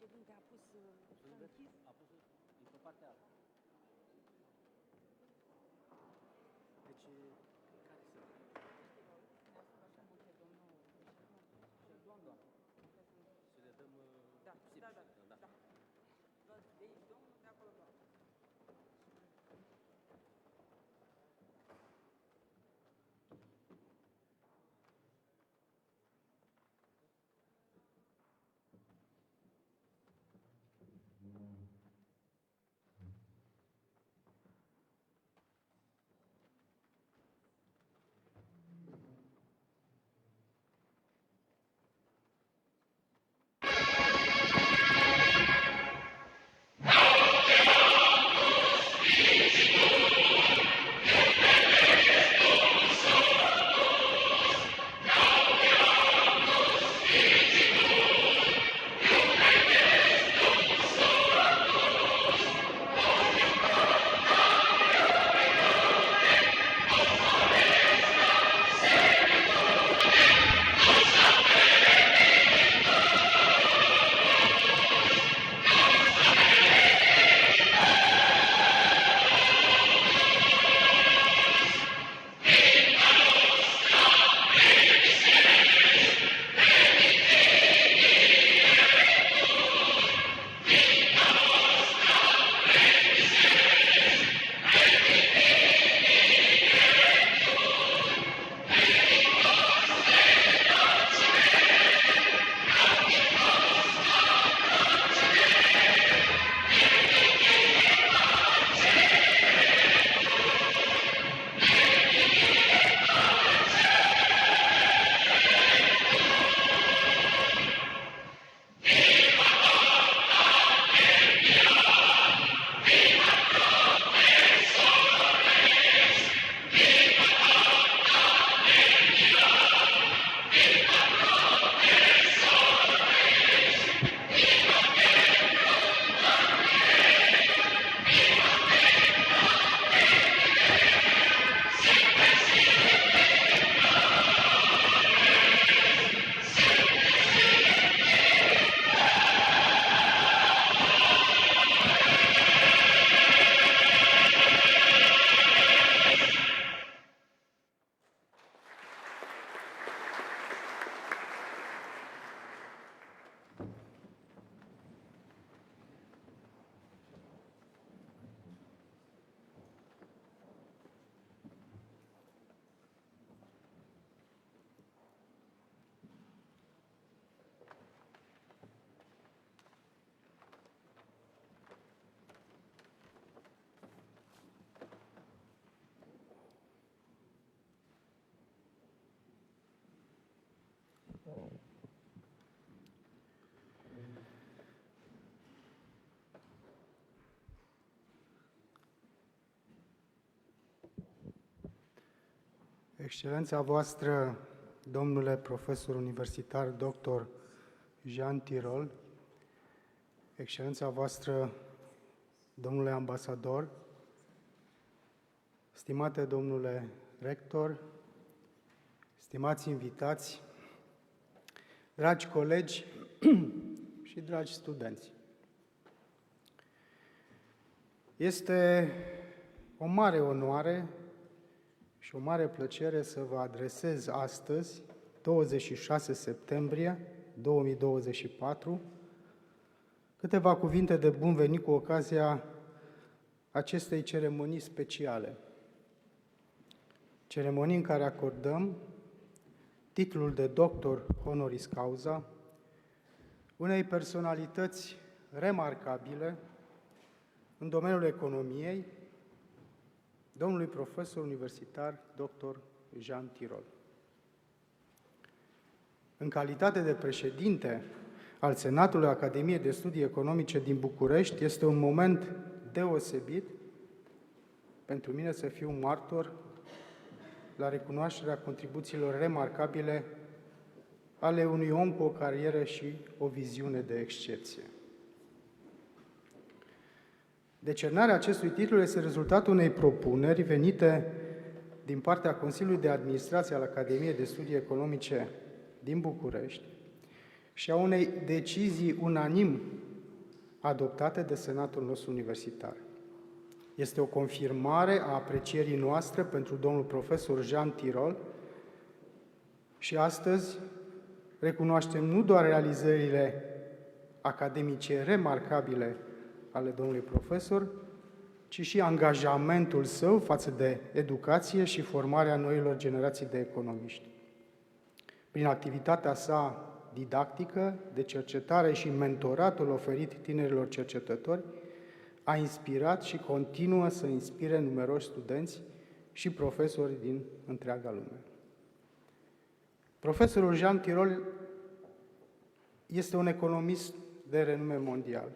președinte a pus închis. A pus pe partea altă. Deci, care să... Doamna. Să le dăm... Da. De aici, domnul, de acolo, doamna. Excelența voastră, domnule profesor universitar, dr. Jean Tirole, Excelența voastră, domnule ambasador, stimate domnule rector, stimați invitați, dragi colegi și dragi studenți. Este o mare onoare și o mare plăcere să vă adresez astăzi, 26 septembrie 2024, câteva cuvinte de bun venit cu ocazia acestei ceremonii speciale. Ceremonii în care acordăm titlul de doctor Honoris Causa unei personalități remarcabile în domeniul economiei, domnului profesor universitar dr. Jean Tirole. În calitate de președinte al Senatului Academiei de Studii Economice din București, este un moment deosebit pentru mine să fiu martor la recunoașterea contribuțiilor remarcabile ale unui om cu o carieră și o viziune de excepție. Decernarea acestui titlu este rezultatul unei propuneri venite din partea Consiliului de Administrație al Academiei de Studii Economice din București și a unei decizii unanim adoptate de Senatul nostru universitar. Este o confirmare a aprecierii noastre pentru domnul profesor Jean Tirole și astăzi recunoaștem nu doar realizările academice remarcabile ale domnului profesor, ci și angajamentul său față de educație și formarea noilor generații de economiști. Prin activitatea sa didactică, de cercetare și mentoratul oferit tinerilor cercetători, a inspirat și continuă să inspire numeroși studenți și profesori din întreaga lume. Profesorul Jean Tirole este un economist de renume mondial.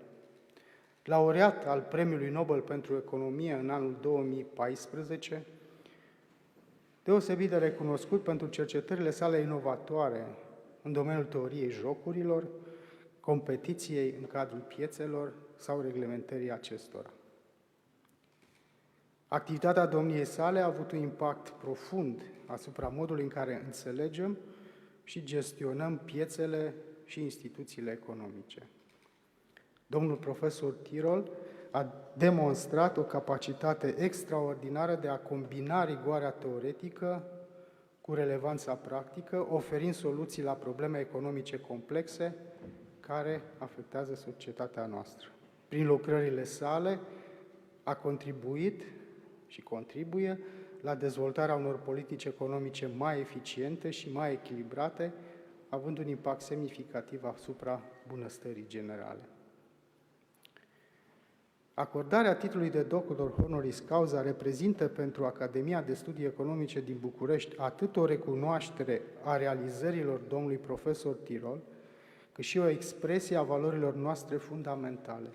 Laureat al Premiului Nobel pentru Economie în anul 2014, deosebit de recunoscut pentru cercetările sale inovatoare în domeniul teoriei jocurilor, competiției în cadrul piețelor sau reglementării acestora. Activitatea domniei sale a avut un impact profund asupra modului în care înțelegem și gestionăm piețele și instituțiile economice. Domnul profesor Tirole a demonstrat o capacitate extraordinară de a combina rigoarea teoretică cu relevanța practică, oferind soluții la probleme economice complexe care afectează societatea noastră. Prin lucrările sale a contribuit și contribuie la dezvoltarea unor politici economice mai eficiente și mai echilibrate, având un impact semnificativ asupra bunăstării generale. Acordarea titlului de doctor Honoris Causa reprezintă pentru Academia de Studii Economice din București atât o recunoaștere a realizărilor domnului profesor Tirole, cât și o expresie a valorilor noastre fundamentale.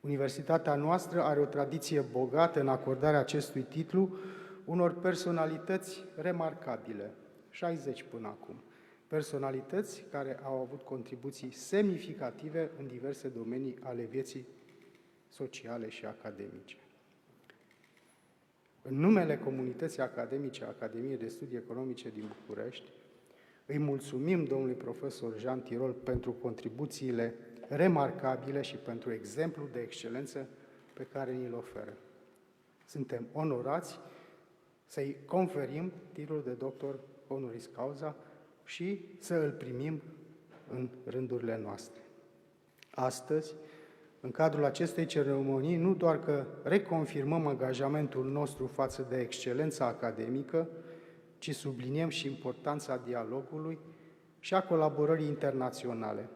Universitatea noastră are o tradiție bogată în acordarea acestui titlu unor personalități remarcabile, 60 până acum, personalități care au avut contribuții semnificative în diverse domenii ale vieții sociale și academice. În numele comunității academice a Academiei de Studii Economice din București, îi mulțumim domnului profesor Jean Tirole pentru contribuțiile remarcabile și pentru exemplul de excelență pe care ni-l oferă. Suntem onorați să-i conferim titlul de doctor Honoris Causa și să îl primim în rândurile noastre. Astăzi, în cadrul acestei ceremonii, nu doar că reconfirmăm angajamentul nostru față de excelența academică, ci subliniem și importanța dialogului și a colaborării internaționale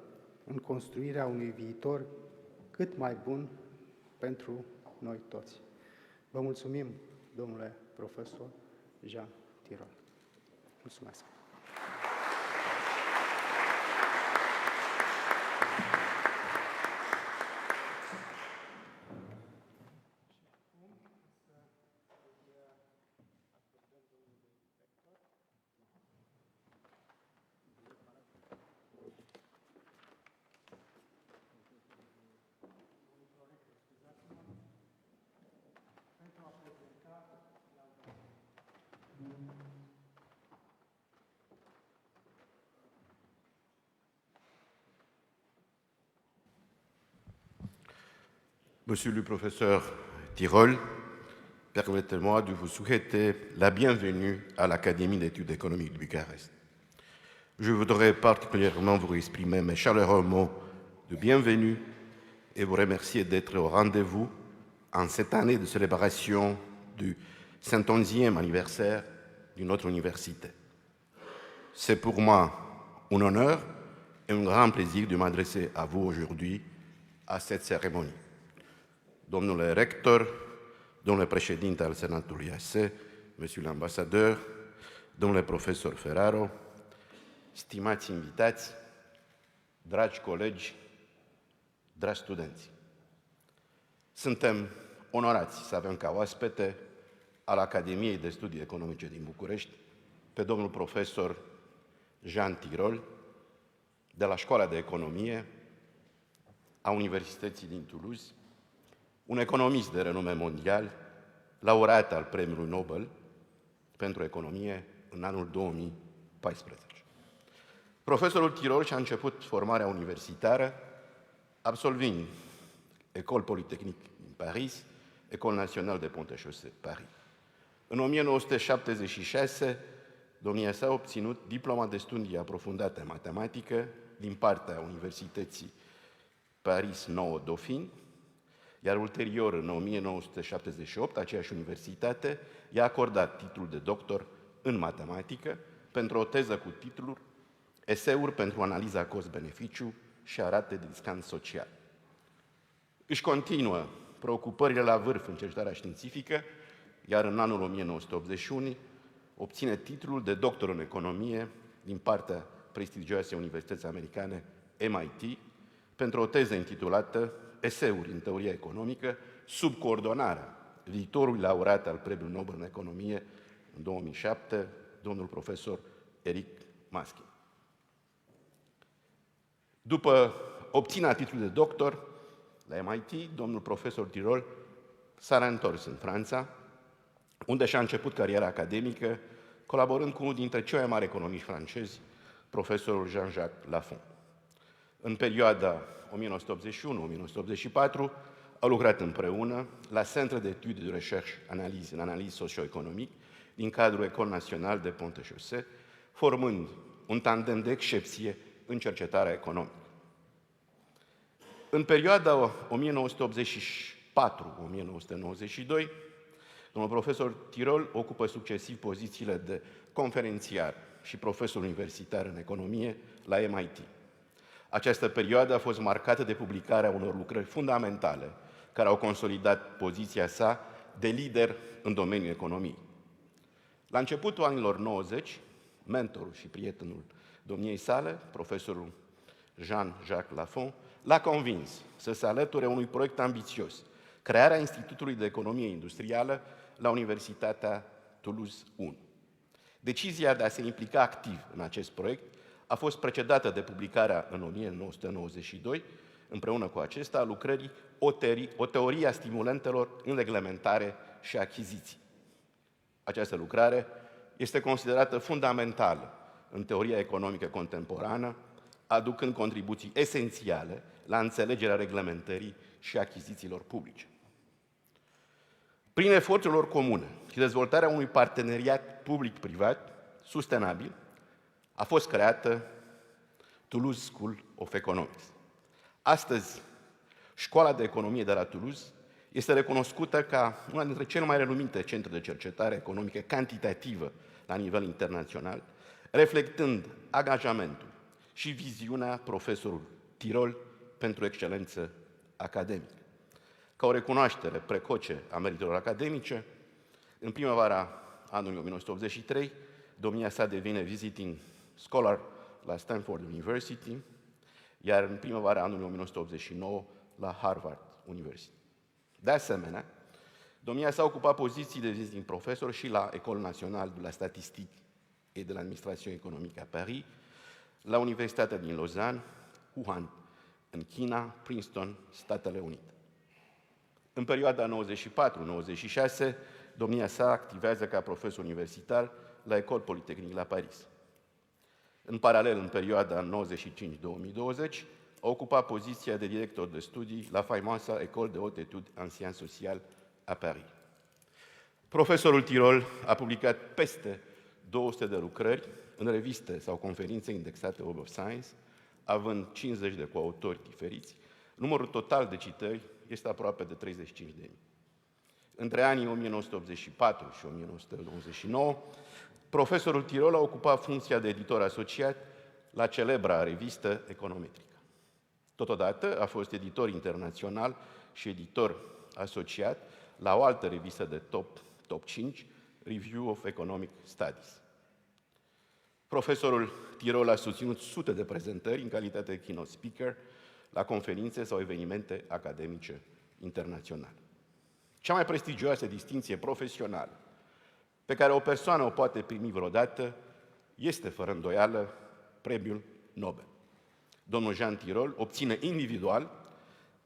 în construirea unui viitor cât mai bun pentru noi toți. Vă mulțumim, domnule profesor Jean Tirole. Mulțumesc! Monsieur le professeur Tirole, permettez-moi de vous souhaiter la bienvenue à l'Académie d'études économiques de Bucarest. Je voudrais particulièrement vous exprimer mes chaleureux mots de bienvenue et vous remercier d'être au rendez-vous en cette année de célébration du 111e anniversaire de notre université. C'est pour moi un honneur et un grand plaisir de m'adresser à vous aujourd'hui à cette cérémonie. Domnule rector, domnule președinte al Senatului ASE, monsieur l'ambassadeur, domnule profesor Ferraro, stimați invitați, dragi colegi, dragi studenți. Suntem onorați să avem ca oaspete al Academiei de Studii Economice din București pe domnul profesor Jean Tirole, de la Școala de Economie a Universității din Toulouse, un economist de renume mondial, laureat al Premiului Nobel pentru Economie în anul 2014. Profesorul Tirole și-a început formarea universitară absolvind École Polytechnique din Paris, École Nationale de Pont et Chaussée Paris. În 1976, domnia sa a obținut diploma de studii aprofundate în matematică din partea Universității Paris 9 Dauphine, iar ulterior, în 1978, aceeași universitate i-a acordat titlul de doctor în matematică pentru o teză cu titlul Eseuri pentru analiza cost-beneficiu și a ratei de discount social. Își continuă preocupările la vârf în cercetarea științifică, iar în anul 1981 obține titlul de doctor în economie din partea prestigioasei universități americane MIT pentru o teză intitulată Eseuri în teoria economică, sub coordonarea viitorului laureat al Premiului Nobel în economie în 2007, domnul profesor Eric Maskin. După obținerea titlului de doctor la MIT, domnul profesor Tirole s-a reîntors în Franța, unde și-a început cariera academică, colaborând cu unul dintre cei mai mari economiști francezi, profesorul Jean-Jacques Laffont. În perioada 1981-1984 au lucrat împreună la Centre d'études de recherche în analize socio-economique din cadrul École Nationale de Pont et Chaussée, formând un tandem de excepție în cercetarea economică. În perioada 1984-1992, domnul profesor Tirole ocupă succesiv pozițiile de conferențiar și profesor universitar în economie la MIT. Această perioadă a fost marcată de publicarea unor lucrări fundamentale care au consolidat poziția sa de lider în domeniul economiei. La începutul anilor 90, mentorul și prietenul domniei sale, profesorul Jean-Jacques Laffont, l-a convins să se alăture unui proiect ambițios, crearea Institutului de Economie Industrială la Universitatea Toulouse 1. Decizia de a se implica activ în acest proiect a fost precedată de publicarea în 1992, împreună cu acesta, a lucrării O teorie a stimulentelor în reglementare și achiziții. Această lucrare este considerată fundamentală în teoria economică contemporană, aducând contribuții esențiale la înțelegerea reglementării și achizițiilor publice. Prin eforturile lor comune și dezvoltarea unui parteneriat public-privat sustenabil, a fost creată Toulouse School of Economics. Astăzi, Școala de Economie de la Toulouse este recunoscută ca una dintre cele mai renumite centre de cercetare economică cantitativă la nivel internațional, reflectând angajamentul și viziunea profesorului Tirole pentru excelență academică. Ca o recunoaștere precoce a meritelor academice, în primăvara anului 1983, domnia sa devine visiting scholar la Stanford University, iar în primăvara anului 1989 la Harvard University. De asemenea, domnia sa ocupa poziții de visiting profesor și la École Nationale de la Statistique et de l'Administration Économique à Paris, la Universitatea din Lausanne, Wuhan, în China, Princeton, Statele Unite. În perioada 94-96, domnia sa activează ca profesor universitar la École Polytechnique la Paris. În paralel, în perioada 95-2020, a ocupat poziția de director de studii la faimoasa École de Haute Étude en Sciences Sociales à Paris. Profesorul Tirole a publicat peste 200 de lucrări în reviste sau conferințe indexate Web of Science, având 50 de coautori diferiți. Numărul total de citări este aproape de 35.000. Între anii 1984 și 1929, profesorul Tirole a ocupat funcția de editor asociat la celebra revistă Econometrica. Totodată a fost editor internațional și editor asociat la o altă revistă de top 5, Review of Economic Studies. Profesorul Tirole a susținut sute de prezentări în calitate de keynote speaker la conferințe sau evenimente academice internaționale. Cea mai prestigioasă distinție profesională pe care o persoană o poate primi vreodată este, fără îndoială, Premiul Nobel. Domnul Jean Tirole obține individual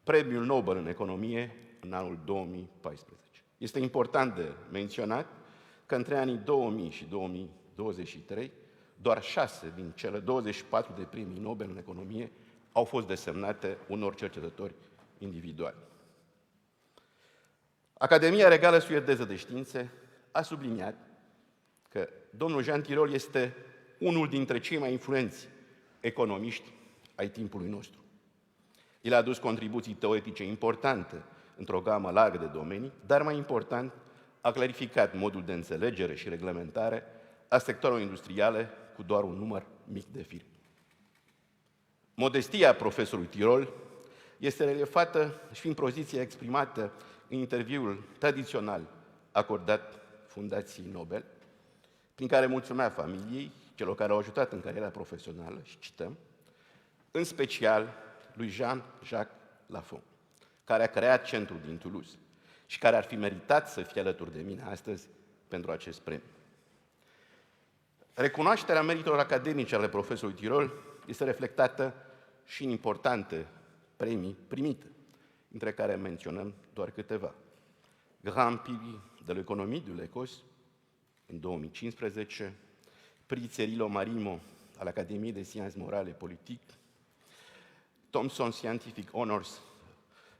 Premiul Nobel în economie în anul 2014. Este important de menționat că între anii 2000 și 2023, doar 6 din cele 24 de premii Nobel în economie au fost desemnate unor cercetători individuali. Academia Regală Suedeză de Științe a subliniat că domnul Jean Tirole este unul dintre cei mai influenți economiști ai timpului nostru. El a adus contribuții teoretice importante într-o gamă largă de domenii, dar mai important, a clarificat modul de înțelegere și reglementare a sectorului industriale cu doar un număr mic de firme. Modestia profesorului Tirole este reliefată și prin poziția exprimată în interviul tradițional acordat Fundației Nobel, prin care mulțumea familiei, celor care au ajutat în cariera profesională, și cităm, în special lui Jean-Jacques Laffont, care a creat centrul din Toulouse și care ar fi meritat să fie alături de mine astăzi pentru acest premiu. Recunoașterea meritelor academice ale profesorului Tirole este reflectată și în importante premii primite, dintre care menționăm doar câteva. Grand Prix de l'Economie de l'Écosse în 2015, Prix Cyril Marimo al Academiei de Sciences Morale et Politiques, Thomson Scientific Honors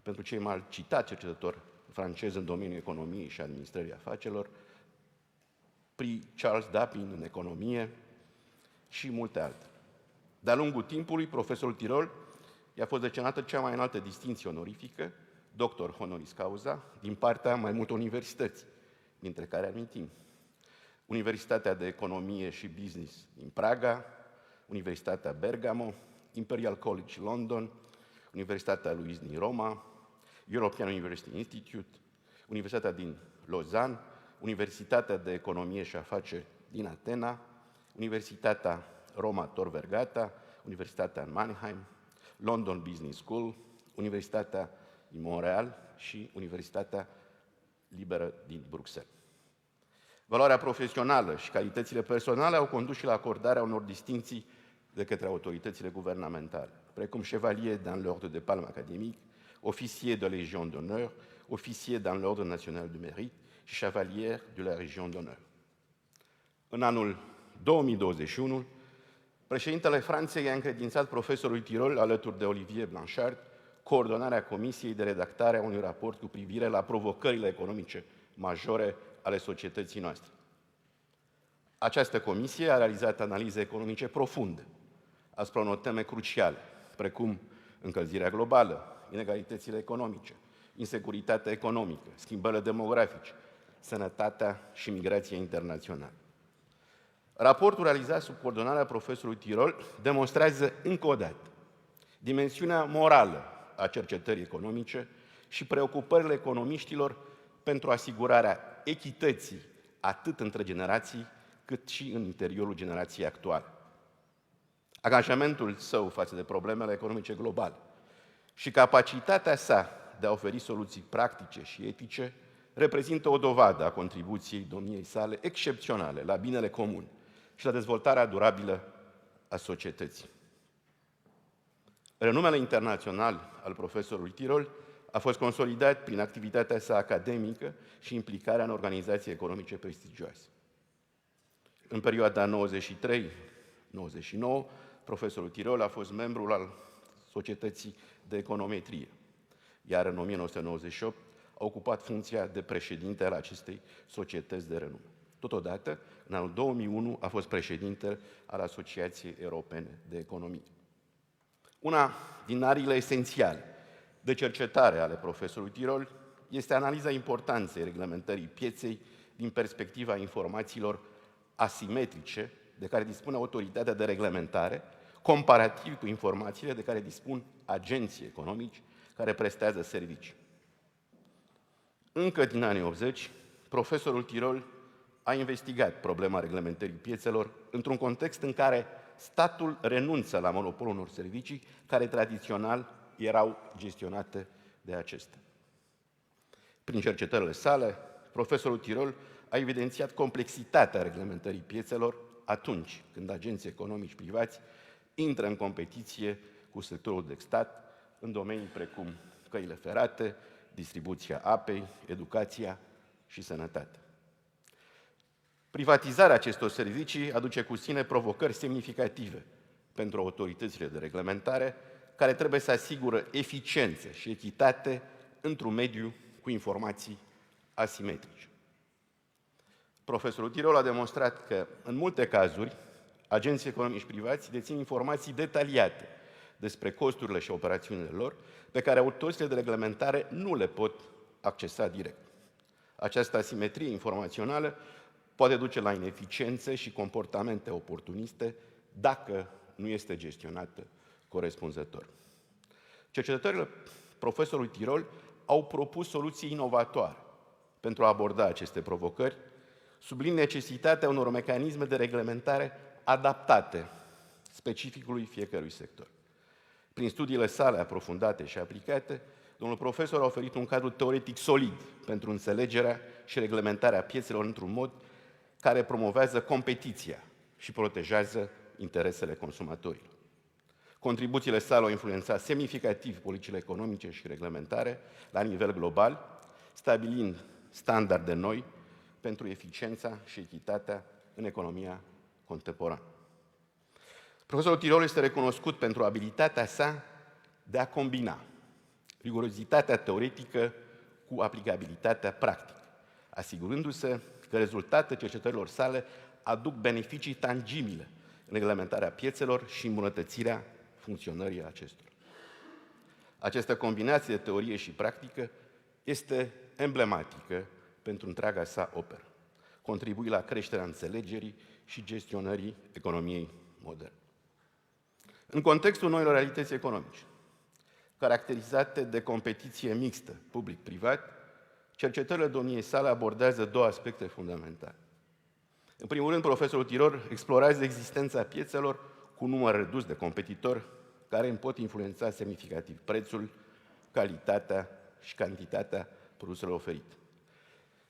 pentru cei mai citați cercetători francezi în domeniul economiei și administrării afacerilor, Prix Charles Dapin în economie și multe alte. De-a lungul timpului, profesorul Tirole i-a fost decenată cea mai înaltă distinție onorifică, doctor Honoris Causa, din partea mai multor universități, dintre care amintim Universitatea de Economie și Business din Praga, Universitatea Bergamo, Imperial College London, Universitatea Louise din Roma, European University Institute, Universitatea din Lausanne, Universitatea de Economie și Afaceri din Atena, Universitatea Roma Tor Vergata, Universitatea în Mannheim, London Business School, Universitatea din Montreal și Universitatea Liberă din Bruxelles. Valoarea profesională și calitățile personale au condus și la acordarea unor distinții de către autoritățile guvernamentale, precum chevalier dans l'ordre de Palme académique, officier de Légion d'honneur, officier dans l'ordre national du mérite și chevalier de la Légion d'honneur. În anul 2021, președintele Franței a încredințat profesorului Tirole, alături de Olivier Blanchard, coordonarea Comisiei de redactare a unui raport cu privire la provocările economice majore ale societății noastre. Această comisie a realizat analize economice profunde asupra unor teme cruciale, precum încălzirea globală, inegalitățile economice, insecuritatea economică, schimbările demografice, sănătatea și migrația internațională. Raportul realizat sub coordonarea profesorului Tirole demonstrează încă o dată dimensiunea morală a cercetării economice și preocupările economiștilor pentru asigurarea echității atât între generații, cât și în interiorul generației actuale. Angajamentul său față de problemele economice globale și capacitatea sa de a oferi soluții practice și etice reprezintă o dovadă a contribuției domniei sale excepționale la binele comun și la dezvoltarea durabilă a societății. Renumele internațional al profesorului Tirole a fost consolidat prin activitatea sa academică și implicarea în organizații economice prestigioase. În perioada 93-99, profesorul Tirole a fost membru al Societății de Econometrie, iar în 1998 a ocupat funcția de președinte al acestei societăți de renume. Totodată, în anul 2001 a fost președinte al Asociației Europene de Economie. Una din ariile esențiale de cercetare ale profesorului Tirole este analiza importanței reglementării pieței din perspectiva informațiilor asimetrice de care dispune autoritatea de reglementare, comparativ cu informațiile de care dispun agenții economici care prestează servicii. Încă din anii 80, profesorul Tirole a investigat problema reglementării piețelor într-un context în care statul renunță la monopolul unor servicii care tradițional erau gestionate de acestea. Prin cercetările sale, profesorul Tirole a evidențiat complexitatea reglementării piețelor atunci când agenții economici privați intră în competiție cu sectorul de stat în domenii precum căile ferate, distribuția apei, educația și sănătatea. Privatizarea acestor servicii aduce cu sine provocări semnificative pentru autoritățile de reglementare care trebuie să asigură eficiență și echitate într-un mediu cu informații asimetrice. Profesorul Tirole a demonstrat că, în multe cazuri, agenții economici privați dețin informații detaliate despre costurile și operațiunile lor, pe care autoritățile de reglementare nu le pot accesa direct. Această asimetrie informațională poate duce la ineficiențe și comportamente oportuniste dacă nu este gestionată corespunzător. Cercetătorii profesorului Tirole au propus soluții inovatoare pentru a aborda aceste provocări, subliniind necesitatea unor mecanisme de reglementare adaptate specificului fiecărui sector. Prin studiile sale aprofundate și aplicate, domnul profesor a oferit un cadru teoretic solid pentru înțelegerea și reglementarea piețelor într-un mod care promovează competiția și protejează interesele consumatorilor. Contribuțiile sale au influențat semnificativ politicile economice și reglementare la nivel global, stabilind standarde noi pentru eficiența și echitatea în economia contemporană. Profesorul Tirole este recunoscut pentru abilitatea sa de a combina rigurozitatea teoretică cu aplicabilitatea practică, asigurându-se că rezultatele cercetărilor sale aduc beneficii tangibile în reglementarea piețelor și îmbunătățirea funcționării acestora. Această combinație de teorie și practică este emblematică pentru întreaga sa operă, contribuie la creșterea înțelegerii și gestionării economiei moderne. În contextul noilor realități economice, caracterizate de competiție mixtă, public-privat, cercetările domniei sale abordează două aspecte fundamentale. În primul rând, profesorul Tirole explorează existența piețelor cu număr redus de competitori care îmi pot influența semnificativ prețul, calitatea și cantitatea produselor oferite.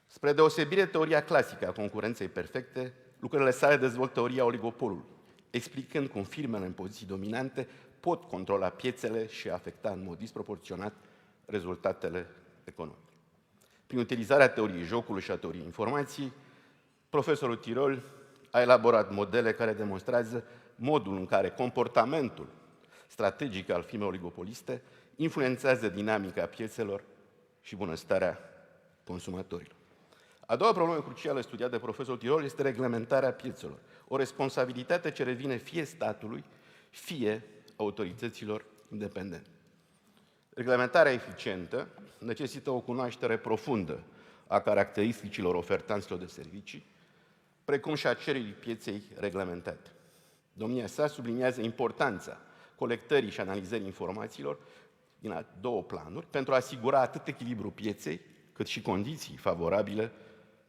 Spre deosebire de teoria clasică a concurenței perfecte, lucrările sale dezvoltă teoria oligopolului, explicând cum firmele în poziții dominante pot controla piețele și afecta în mod disproporționat rezultatele economice. Prin utilizarea teoriei jocului și a teoriei informației, profesorul Tirole a elaborat modele care demonstrează modul în care comportamentul strategic al firmelor oligopoliste influențează dinamica piețelor și bunăstarea consumatorilor. A doua problemă crucială studiată de profesorul Tirole este reglementarea piețelor, o responsabilitate ce revine fie statului, fie autorităților independente. Reglementarea eficientă necesită o cunoaștere profundă a caracteristicilor ofertanților de servicii, precum și a cererii pieței reglementate. Domnia sa subliniază importanța colectării și analizării informațiilor din două planuri pentru a asigura atât echilibrul pieței, cât și condiții favorabile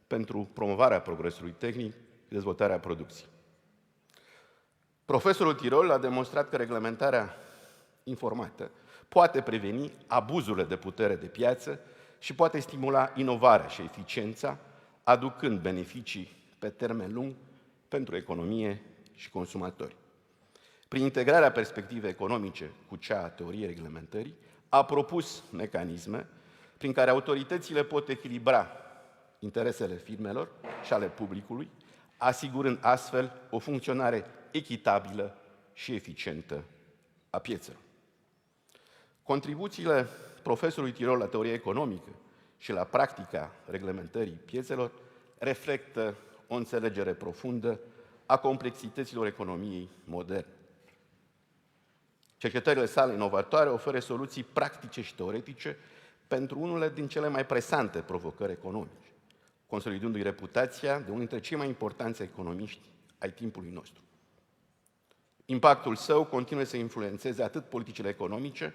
pentru promovarea progresului tehnic și dezvoltarea producției. Profesorul Tirole a demonstrat că reglementarea informată poate preveni abuzurile de putere de piață și poate stimula inovarea și eficiența, aducând beneficii pe termen lung pentru economie și consumatori. Prin integrarea perspectivei economice cu cea a teoriei reglementării, a propus mecanisme prin care autoritățile pot echilibra interesele firmelor și ale publicului, asigurând astfel o funcționare echitabilă și eficientă a piețelor. Contribuțiile profesorului Tirole la teoria economică și la practica reglementării piețelor reflectă o înțelegere profundă a complexităților economiei moderne. Cercetările sale inovatoare oferă soluții practice și teoretice pentru unele din cele mai presante provocări economice, consolidându-i reputația de unul dintre cei mai importanți economiști ai timpului nostru. Impactul său continuă să influențeze atât politicile economice,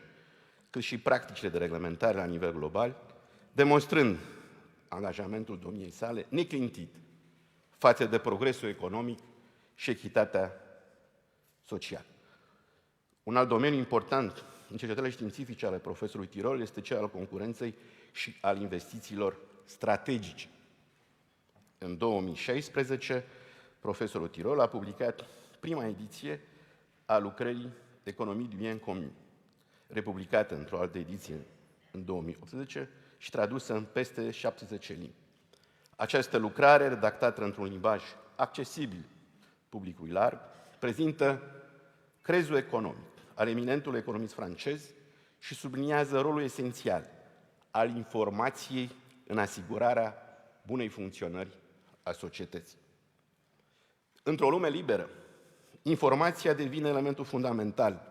cât și practicile de reglementare la nivel global, demonstrând angajamentul domniei sale neclintit față de progresul economic și echitatea socială. Un alt domeniu important în cercetările științifice ale profesorului Tirole este cel al concurenței și al investițiilor strategice. În 2016, profesorul Tirole a publicat prima ediție a lucrării Economie du bien commun, republicată într-o altă ediție în 2018 și tradusă în peste 70 limbi. Această lucrare, redactată într-un limbaj accesibil publicului larg, prezintă crezul economic al eminentului economist francez și subliniază rolul esențial al informației în asigurarea bunei funcționări a societății. Într-o lume liberă, informația devine elementul fundamental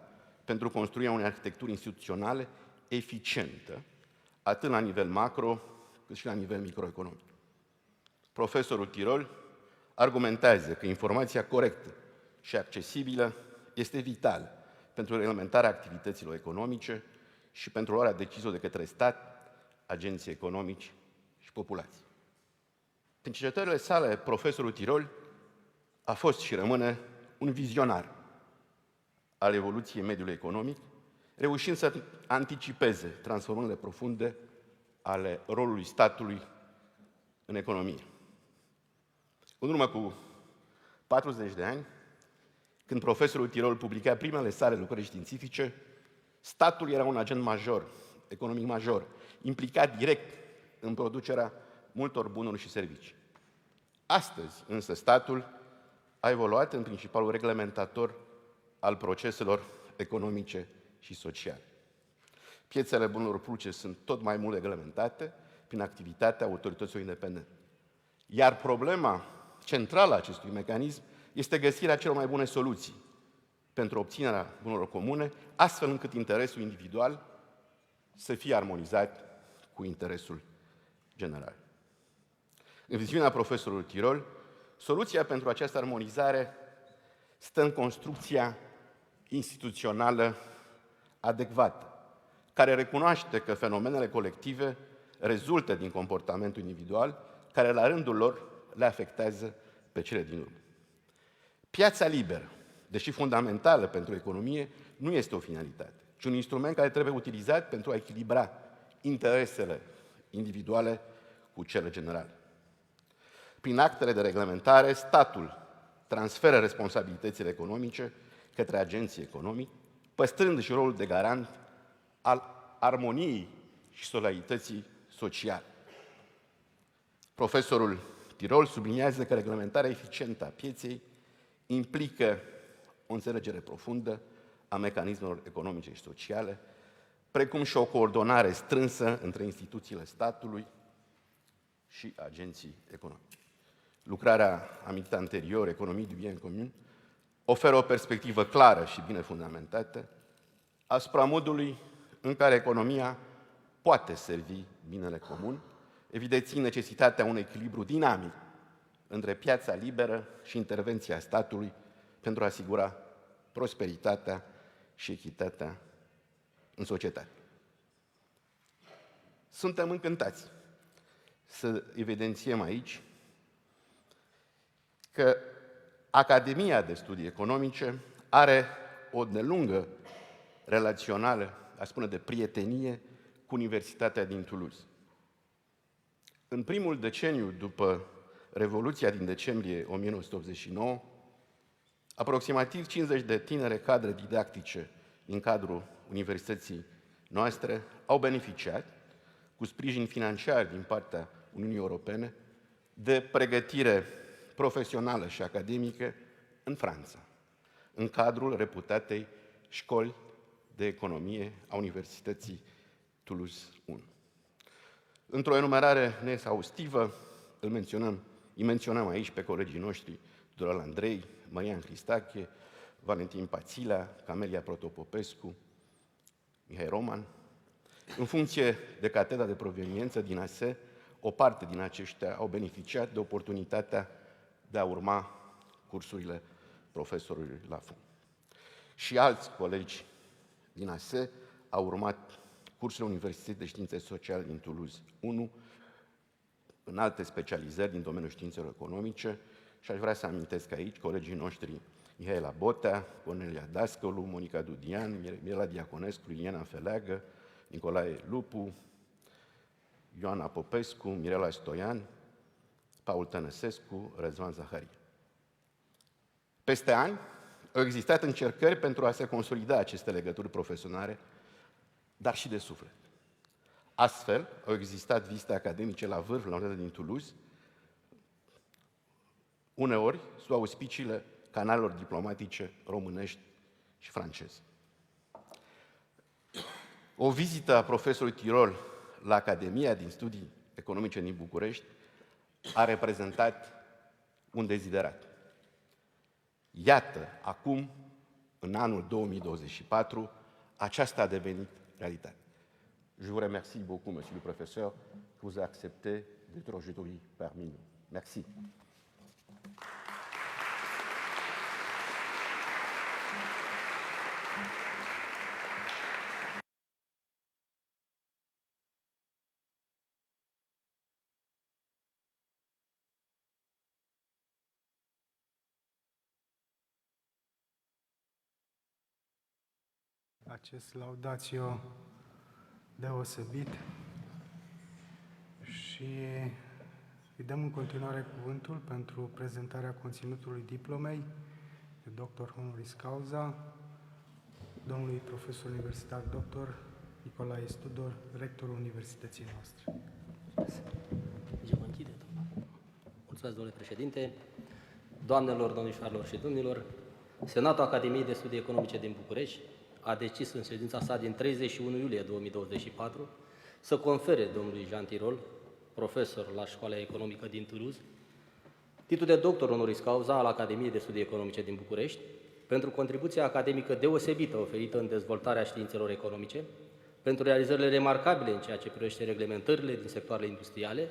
pentru construirea unei arhitecturi instituționale eficientă, atât la nivel macro, cât și la nivel microeconomic. Profesorul Tirole argumentează că informația corectă și accesibilă este vitală pentru reglementarea activităților economice și pentru luarea deciziilor de către stat, agenții economici și populație. În cercetările sale, profesorul Tirole a fost și rămâne un vizionar al evoluției mediului economic, reușind să anticipeze transformările profunde ale rolului statului în economie. În urmă cu 40 de ani, când profesorul Tirole publica primele sale lucrări științifice, statul era un agent major, economic major, implicat direct în producerea multor bunuri și servicii. Astăzi, însă, statul a evoluat în principalul reglementator al proceselor economice și sociale. Piețele bunurilor publice sunt tot mai mult reglementate prin activitatea autorităților independente. Iar problema centrală a acestui mecanism este găsirea celor mai bune soluții pentru obținerea bunurilor comune, astfel încât interesul individual să fie armonizat cu interesul general. În viziunea profesorului Tirole, soluția pentru această armonizare stă în construcția instituțională adecvată, care recunoaște că fenomenele colective rezultă din comportamentul individual, care la rândul lor le afectează pe cele din urmă. Piața liberă, deși fundamentală pentru economie, nu este o finalitate, ci un instrument care trebuie utilizat pentru a echilibra interesele individuale cu cele generale. Prin actele de reglementare, statul transferă responsabilitățile economice către agenții economici, păstrând și rolul de garant al armoniei și solidarității sociale. Profesorul Tirole subliniază că reglementarea eficientă a pieței implică o înțelegere profundă a mecanismelor economice și sociale, precum și o coordonare strânsă între instituțiile statului și agenții economici. Lucrarea amintită anterior, Economie du bien commun, oferă o perspectivă clară și bine fundamentată asupra modului în care economia poate servi binele comun, evidențiind necesitatea unui echilibru dinamic între piața liberă și intervenția statului pentru a asigura prosperitatea și echitatea în societate. Suntem încântați să evidențiem aici că Academia de Studii Economice are o nelungă relațională, aș spune, de prietenie cu Universitatea din Toulouse. În primul deceniu după Revoluția din decembrie 1989, aproximativ 50 de tinere cadre didactice din cadrul universității noastre au beneficiat, cu sprijin financiar din partea Uniunii Europene, de pregătire profesională și academică în Franța, în cadrul reputatei școli de economie a Universității Toulouse 1. Într-o enumerare neexhaustivă, îi menționăm aici pe colegii noștri Doral Andrei, Marian Cristache, Valentin Pațilea, Camelia Protopopescu, Mihai Roman. În funcție de catedra de proveniență din ASE, o parte din aceștia au beneficiat de oportunitatea de a urma cursurile profesorului Laffont. Și alți colegi din ASE au urmat cursurile Universității de Științe Sociale din Toulouse 1, în alte specializări din domeniul științelor economice, și aș vrea să amintesc aici colegii noștri Mihaela Botea, Cornelia Dascălu, Monica Dudian, Mirela Diaconescu, Iliana Feleagă, Nicolae Lupu, Ioana Popescu, Mirela Stoian, Paul Tănăsescu, Răzvan Zaharie. Peste ani au existat încercări pentru a se consolida aceste legături profesionale, dar și de suflet. Astfel, au existat vizite academice la vârf, la Universitatea din Toulouse, uneori sub auspiciile canalelor diplomatice românești și franceze. O vizită a profesorului Tirole la Academia din Studii Economice din București a reprezentat un deziderat. Iată, acum, în anul 2024, aceasta a devenit realitate. Je vous remercie beaucoup, monsieur le professeur, que vous avez accepté d'être aujourd'hui parmi nous. Merci. Acest laudatio deosebit și îi dăm în continuare cuvântul pentru prezentarea conținutului diplomei de doctor Honoris Causa, domnului profesor universitar dr. Nicolae Tudor, rectorul Universității noastre. Mulțumesc, domnule președinte, doamnelor, domnișoarelor și domnilor. Senatul Academiei de Studii Economice din București a decis în ședința sa din 31 iulie 2024 să confere domnului Jean Tirole, profesor la Școala Economică din Toulouse, titlul de doctor honoris causa al Academiei de Studii Economice din București pentru contribuția academică deosebită oferită în dezvoltarea științelor economice, pentru realizările remarcabile în ceea ce privește reglementările din sectoarele industriale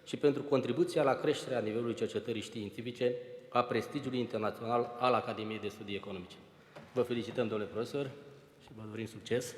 și pentru contribuția la creșterea nivelului cercetării științifice a prestigiului internațional al Academiei de Studii Economice. Vă felicităm, domnule profesor, și vă dorim succes!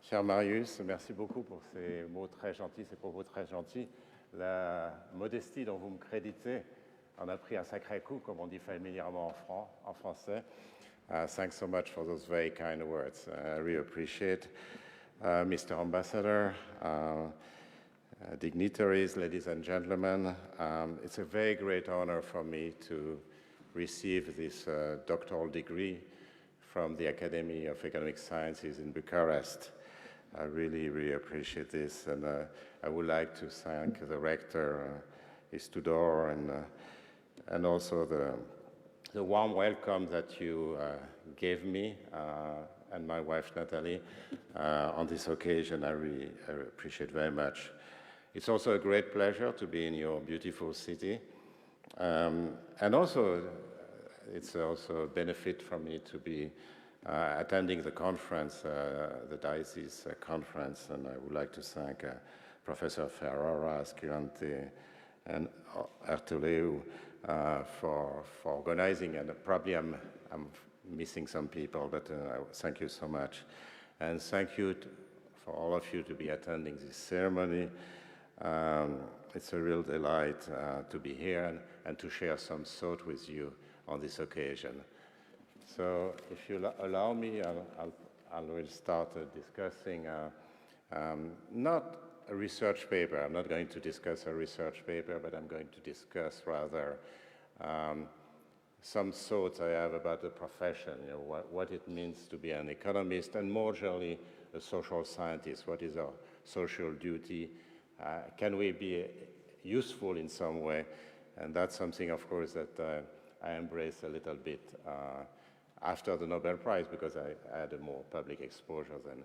Cher Marius, merci beaucoup pour ces mots très gentils, ces propos très gentils. La modestie dont vous me créditez en a pris un sacré coup, comme on dit familièrement en français. Thanks so much for those very kind words. I really appreciate. Mr. Ambassador, dignitaries, ladies and gentlemen, it's a very great honor for me to receive this doctoral degree from the Academy of Economic Sciences in Bucharest. I really, really appreciate this, and I would like to thank the rector, Tudor, and also the warm welcome that you gave me and my wife Natalie on this occasion. I really appreciate very much. It's also a great pleasure to be in your beautiful city, and also it's also a benefit for me to be attending the conference, the diocese conference, and I would like to thank Professor Ferrara, Escalante, and Artuleu for organizing, and probably I'm missing some people, but thank you so much. And thank you for all of you to be attending this ceremony. It's a real delight to be here and to share some thought with you on this occasion. So if you allow me, I will start discussing not a research paper. I'm not going to discuss a research paper, but I'm going to discuss rather some thoughts I have about the profession, what it means to be an economist, and more generally, a social scientist. What is our social duty? Can we be useful in some way? And that's something, of course, that I embrace a little bit after the Nobel Prize, because I had a more public exposure then.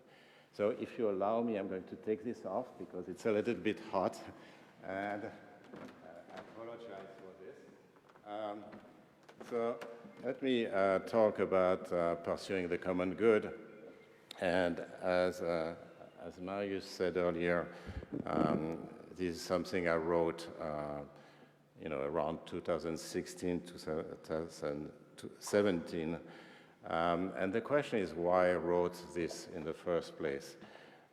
So if you allow me, I'm going to take this off because it's a little bit hot, and I apologize for this. So let me talk about pursuing the common good. And as Marius said earlier, this is something I wrote, around 2016, 2017. And the question is why I wrote this in the first place.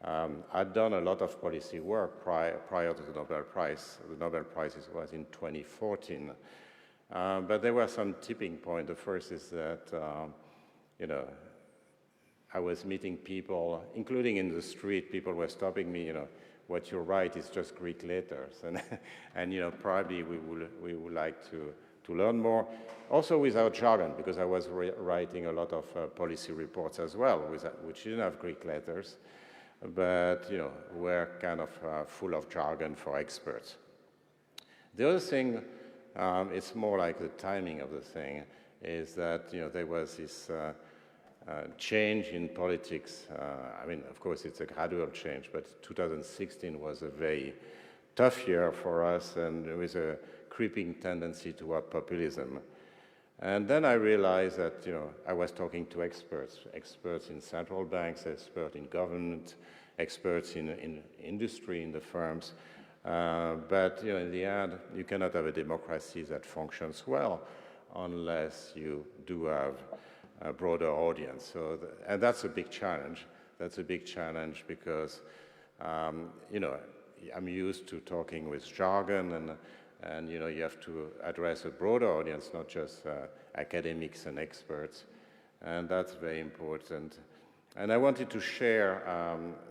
I'd done a lot of policy work prior to the Nobel Prize. The Nobel Prize was in 2014. But there were some tipping points. The first is that, I was meeting people, including in the street, people were stopping me, what you write is just Greek letters. And probably we would like to learn more. Also without jargon, because I was writing a lot of policy reports as well, which didn't have Greek letters, but, were kind of full of jargon for experts. The other thing, it's more like the timing of the thing, is that, there was this change in politics. Of course, it's a gradual change, but 2016 was a very tough year for us, and there was a creeping tendency toward populism. And then I realized that, I was talking to experts in central banks, experts in government, experts in industry, in the firms. But, in the end, you cannot have a democracy that functions well unless you do have a broader audience. And that's a big challenge. That's a big challenge because, I'm used to talking with jargon, and you have to address a broader audience, not just academics and experts. And that's very important. And I wanted to share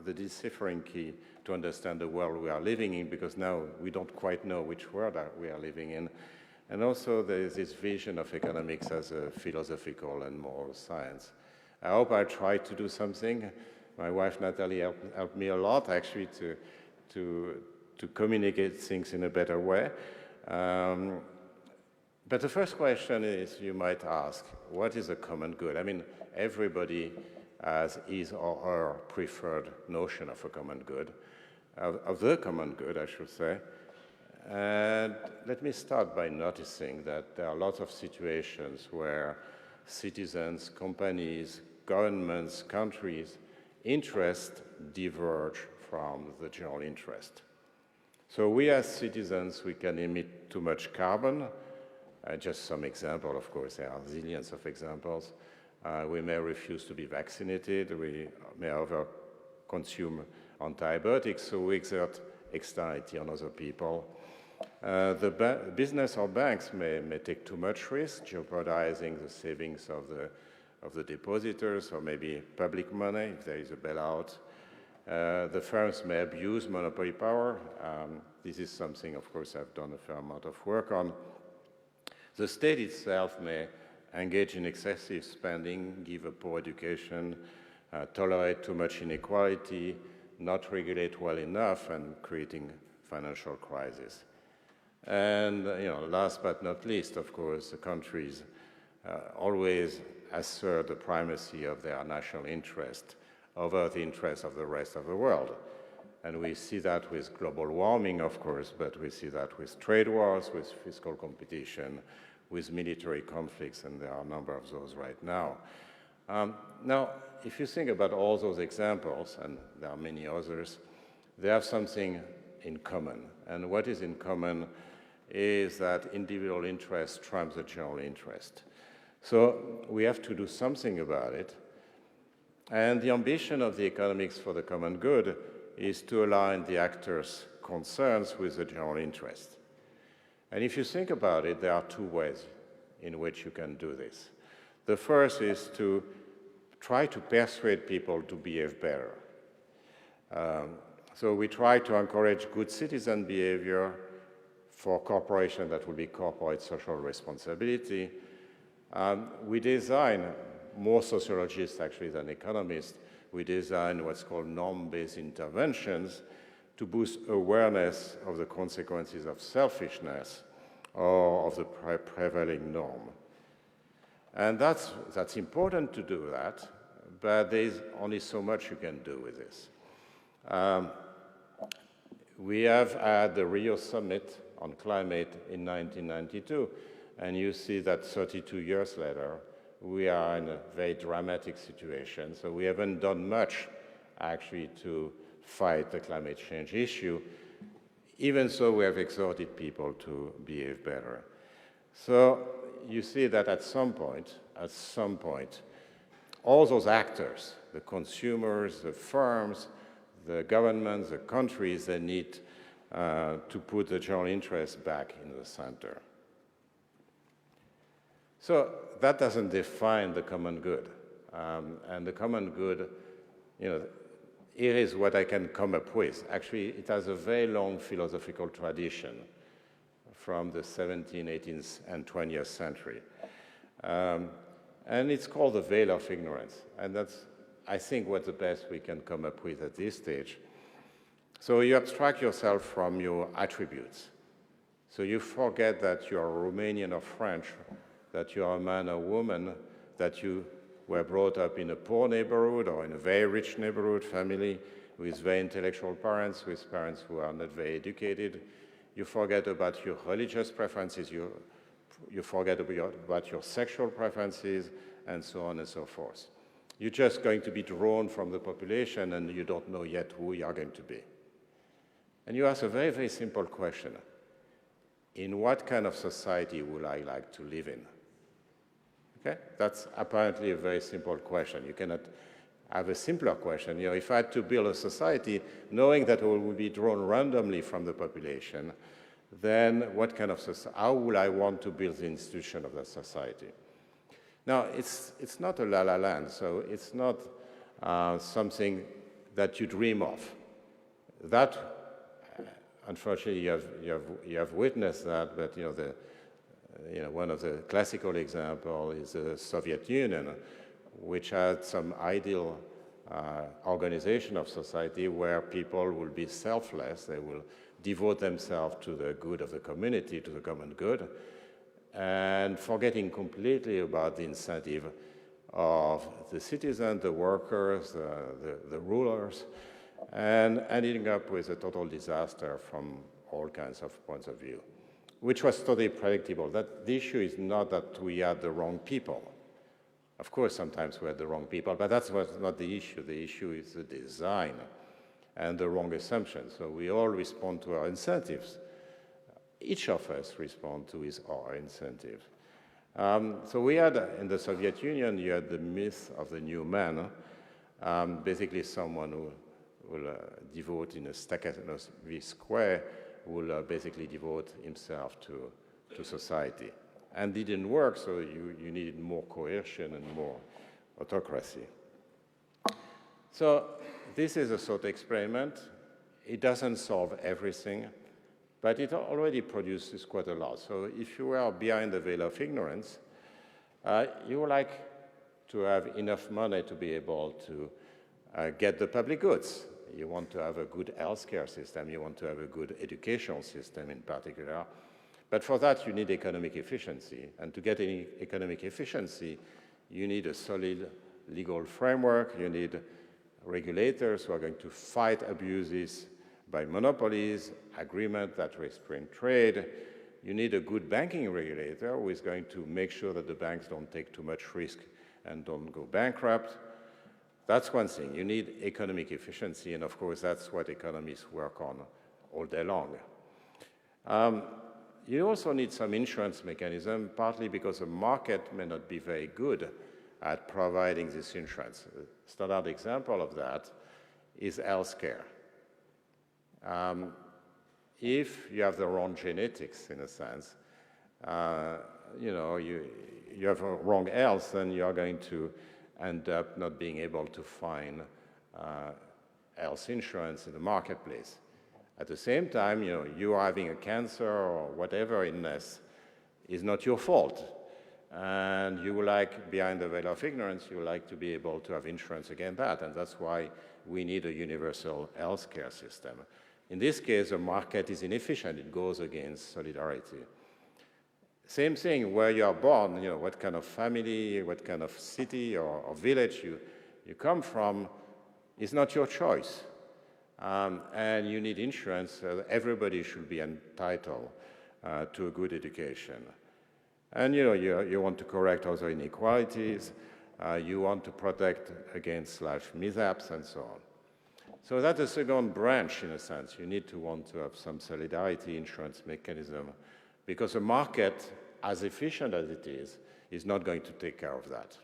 the deciphering key to understand the world we are living in, because now we don't quite know which world we are living in. And also there is this vision of economics as a philosophical and moral science. I hope I tried to do something. My wife Natalie helped me a lot actually to communicate things in a better way. But the first question is, you might ask, what is a common good? Everybody has his or her preferred notion of a common good, of the common good, I should say. And let me start by noticing that there are lots of situations where citizens, companies, governments, countries' interests diverge from the general interest. So we as citizens, we can emit too much carbon. Just some example, of course, there are zillions of examples. We may refuse to be vaccinated. We may over-consume antibiotics, so we exert externality on other people. The business or banks may take too much risk, jeopardizing the savings of the depositors, or maybe public money if there is a bailout. The firms may abuse monopoly power. This is something, of course, I've done a fair amount of work on. The state itself may engage in excessive spending, give a poor education, tolerate too much inequality, not regulate well enough, and creating financial crisis. And last but not least, of course, the countries always assert the primacy of their national interest over the interests of the rest of the world. And we see that with global warming, of course, but we see that with trade wars, with fiscal competition, with military conflicts, and there are a number of those right now. Now, if you think about all those examples, and there are many others, they have something in common. And what is in common is that individual interest trumps the general interest. So we have to do something about it. And the ambition of the economics for the common good is to align the actors' concerns with the general interest. And if you think about it, there are two ways in which you can do this. The first is to try to persuade people to behave better. So we try to encourage good citizen behavior for corporations that will be corporate social responsibility. We design, more sociologists actually than economists, we design what's called norm-based interventions to boost awareness of the consequences of selfishness or of the prevailing norm. And that's important to do that, but there's only so much you can do with this. We have had the Rio Summit on climate in 1992, and you see that 32 years later, we are in a very dramatic situation. So we haven't done much, actually, to fight the climate change issue. Even so, we have exhorted people to behave better. So you see that at some point, all those actors, the consumers, the firms, the governments, the countries, they need to put the general interest back in the center. So that doesn't define the common good. And the common good, here is what I can come up with. Actually, it has a very long philosophical tradition from the 17th, 18th, and 20th century. And it's called the veil of ignorance. And that's, I think, what's the best we can come up with at this stage. So you abstract yourself from your attributes. So you forget that you are Romanian or French, that you are a man or woman, that you were brought up in a poor neighborhood or in a very rich neighborhood family with very intellectual parents, with parents who are not very educated. You forget about your religious preferences, you forget about your sexual preferences, and so on and so forth. You're just going to be drawn from the population, and you don't know yet who you are going to be. And you ask a very, very simple question. In what kind of society would I like to live in? Okay? That's apparently a very simple question. You cannot have a simpler question. If I had to build a society, knowing that I will be drawn randomly from the population, then what kind of society, how would I want to build the institution of that society? Now, it's not a la-la land, so it's not something that you dream of. That, unfortunately, you have witnessed that, but one of the classical examples is the Soviet Union, which had some ideal organization of society where people will be selfless, they will devote themselves to the good of the community, to the common good, and forgetting completely about the incentive of the citizens, the workers, the rulers, and ending up with a total disaster from all kinds of points of view, which was totally predictable. That the issue is not that we had the wrong people. Of course, sometimes we had the wrong people, but that's not the issue. The issue is the design and the wrong assumptions. So we all respond to our incentives. Each of us respond to our incentive. So we had, in the Soviet Union, you had the myth of the new man, basically someone who will devote in a Stanislavski square, will basically devote himself to society. And it didn't work, so you needed more coercion and more autocracy. So this is a thought experiment. It doesn't solve everything, but it already produces quite a lot. So if you are behind the veil of ignorance, you would like to have enough money to be able to get the public goods. You want to have a good healthcare system. You want to have a good educational system in particular. But for that, you need economic efficiency. And to get any economic efficiency, you need a solid legal framework. You need regulators who are going to fight abuses by monopolies, agreement that restrain trade. You need a good banking regulator who is going to make sure that the banks don't take too much risk and don't go bankrupt. That's one thing. You need economic efficiency, and of course, that's what economists work on all day long. You also need some insurance mechanism, partly because the market may not be very good at providing this insurance. A standard example of that is healthcare. If you have the wrong genetics, in a sense, you have a wrong health, then you are going to end up not being able to find health insurance in the marketplace. At the same time, you are having a cancer or whatever illness is not your fault. And you would like, behind the veil of ignorance, you would like to be able to have insurance against that. And that's why we need a universal healthcare system. In this case, the market is inefficient. It goes against solidarity. Same thing where you are born, what kind of family, what kind of city or village you come from is not your choice. And you need insurance. Everybody should be entitled to a good education. And you want to correct other inequalities. You want to protect against life mishaps and so on. So that's the second branch, in a sense. You need to want to have some solidarity insurance mechanism, because the market, as efficient as it is not going to take care of that.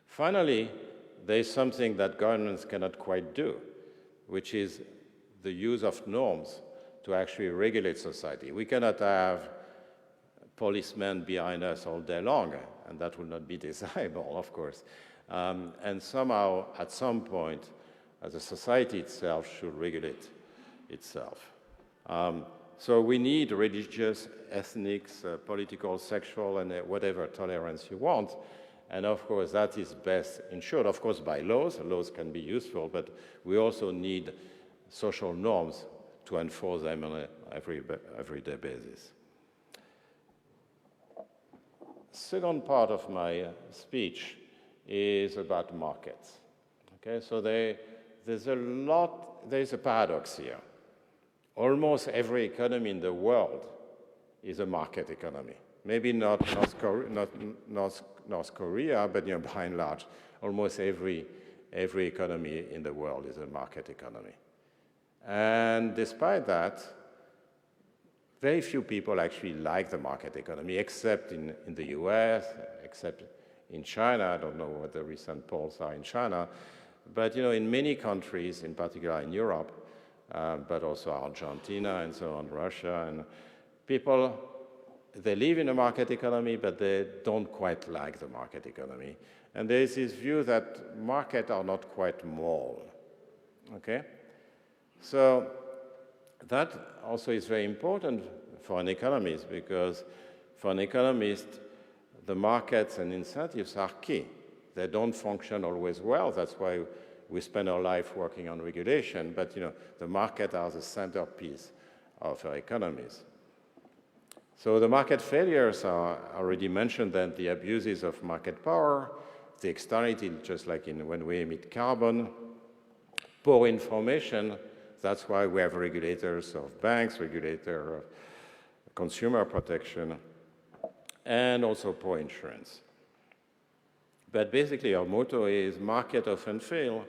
Finally, there is something that governments cannot quite do, which is the use of norms to actually regulate society. We cannot have policemen behind us all day long, and that would not be desirable, of course. And somehow, at some point, the society itself should regulate itself. So we need religious, ethnic, political, sexual, and whatever tolerance you want. And of course, that is best ensured, of course, by laws. Laws can be useful, but we also need social norms to enforce them on an everyday basis. Second part of my speech is about markets. Okay, so there's a paradox here. Almost every economy in the world is a market economy. Maybe not North Korea, but by and large, almost every economy in the world is a market economy. And despite that, very few people actually like the market economy, except in the US, except in China. I don't know what the recent polls are in China. But in many countries, in particular in Europe, but also Argentina and so on, Russia, and people, they live in a market economy, but they don't quite like the market economy. And there is this view that markets are not quite moral. Okay? So that also is very important for an economist, because for an economist, the markets and incentives are key. They don't function always well. That's why we spend our life working on regulation. But the market are the centerpiece of our economies. So the market failures are already mentioned, then the abuses of market power, the externality, just like when we emit carbon, poor information. That's why we have regulators of banks, regulator of consumer protection, and also poor insurance. But basically, our motto is market often fail,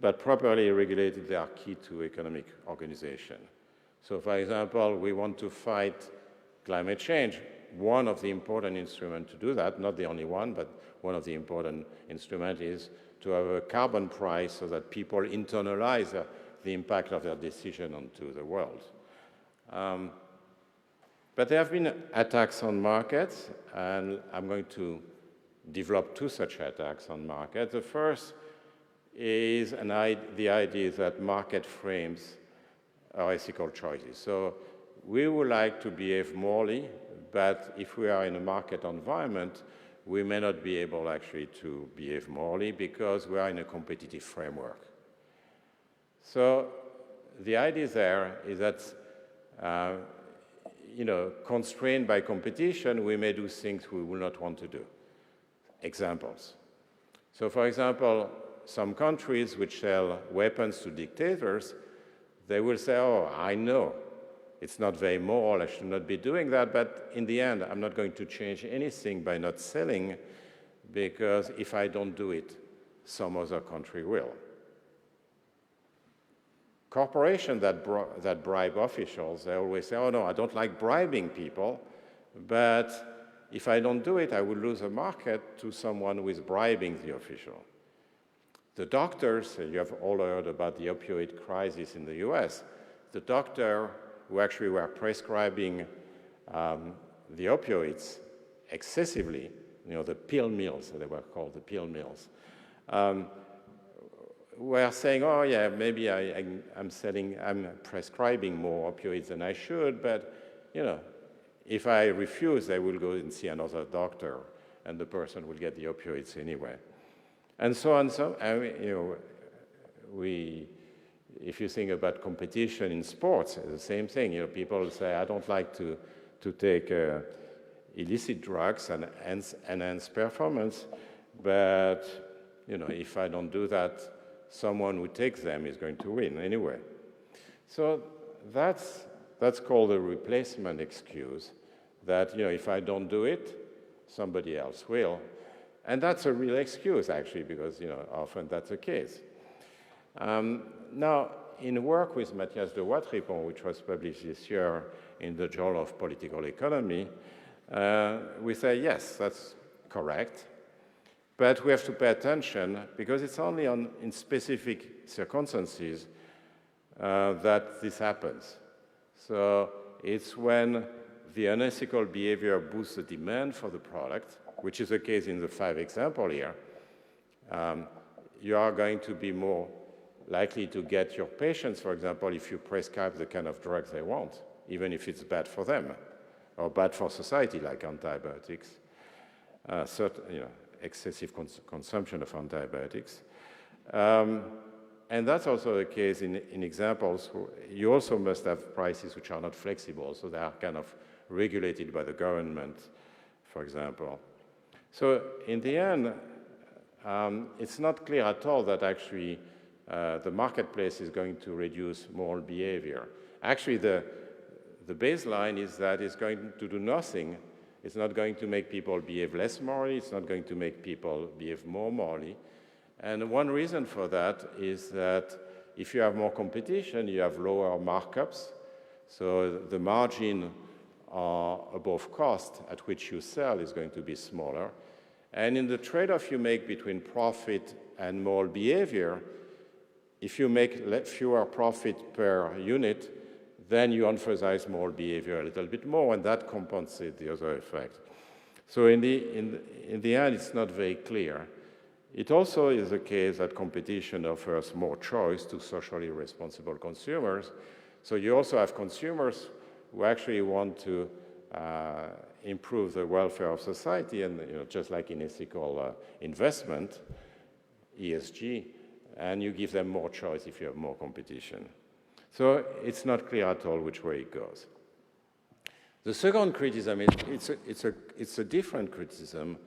but properly regulated, they are key to economic organization. So for example, we want to fight climate change. One of the important instruments to do that, not the only one, but one of the important instruments is to have a carbon price so that people internalize the impact of their decision onto the world. But there have been attacks on markets, and I'm going to develop two such attacks on markets. The first is the idea that market frames our ethical choices. So we would like to behave morally, but if we are in a market environment, we may not be able actually to behave morally because we are in a competitive framework. So the idea there is that, constrained by competition, we may do things we will not want to do. Examples. So for example, some countries which sell weapons to dictators, they will say, oh, I know, it's not very moral, I should not be doing that, but in the end, I'm not going to change anything by not selling, because if I don't do it, some other country will. Corporations that bribe officials, they always say, oh no, I don't like bribing people, but if I don't do it, I will lose a market to someone who is bribing the official. The doctors, you have all heard about the opioid crisis in the US, the doctor who actually were prescribing the opioids excessively, the pill mills, they were called the pill mills, were saying, oh yeah, maybe I'm prescribing more opioids than I should, but if I refuse, I will go and see another doctor, and the person will get the opioids anyway. And so on. So, if you think about competition in sports, it's the same thing. People say, I don't like to take illicit drugs and enhance performance, but if I don't do that, someone who takes them is going to win anyway. So that's called a replacement excuse, that if I don't do it, somebody else will. And that's a real excuse, actually, because often that's the case. Now, in work with Mathias de Watripon, which was published this year in the Journal of Political Economy, we say, yes, that's correct, but we have to pay attention because it's only in specific circumstances that this happens. So it's when the unethical behavior boosts the demand for the product, which is the case in the 5 examples here. You are going to be more likely to get your patients, for example, if you prescribe the kind of drugs they want, even if it's bad for them or bad for society, like antibiotics, excessive consumption of antibiotics. And that's also the case in examples. You also must have prices which are not flexible, so they are kind of regulated by the government, for example. So in the end, it's not clear at all that actually the marketplace is going to reduce moral behavior. Actually, the baseline is that it's going to do nothing. It's not going to make people behave less morally. It's not going to make people behave more morally. And one reason for that is that if you have more competition, you have lower markups. So the margin above cost at which you sell is going to be smaller. And in the trade-off you make between profit and moral behavior, if you make fewer profit per unit, then you emphasize moral behavior a little bit more, and that compensates the other effect. So in the end, it's not very clear. It also is the case that competition offers more choice to socially responsible consumers. So you also have consumers who actually want to improve the welfare of society, and just like in ethical investment, ESG, and you give them more choice if you have more competition. So it's not clear at all which way it goes. The second criticism, it's a different criticism,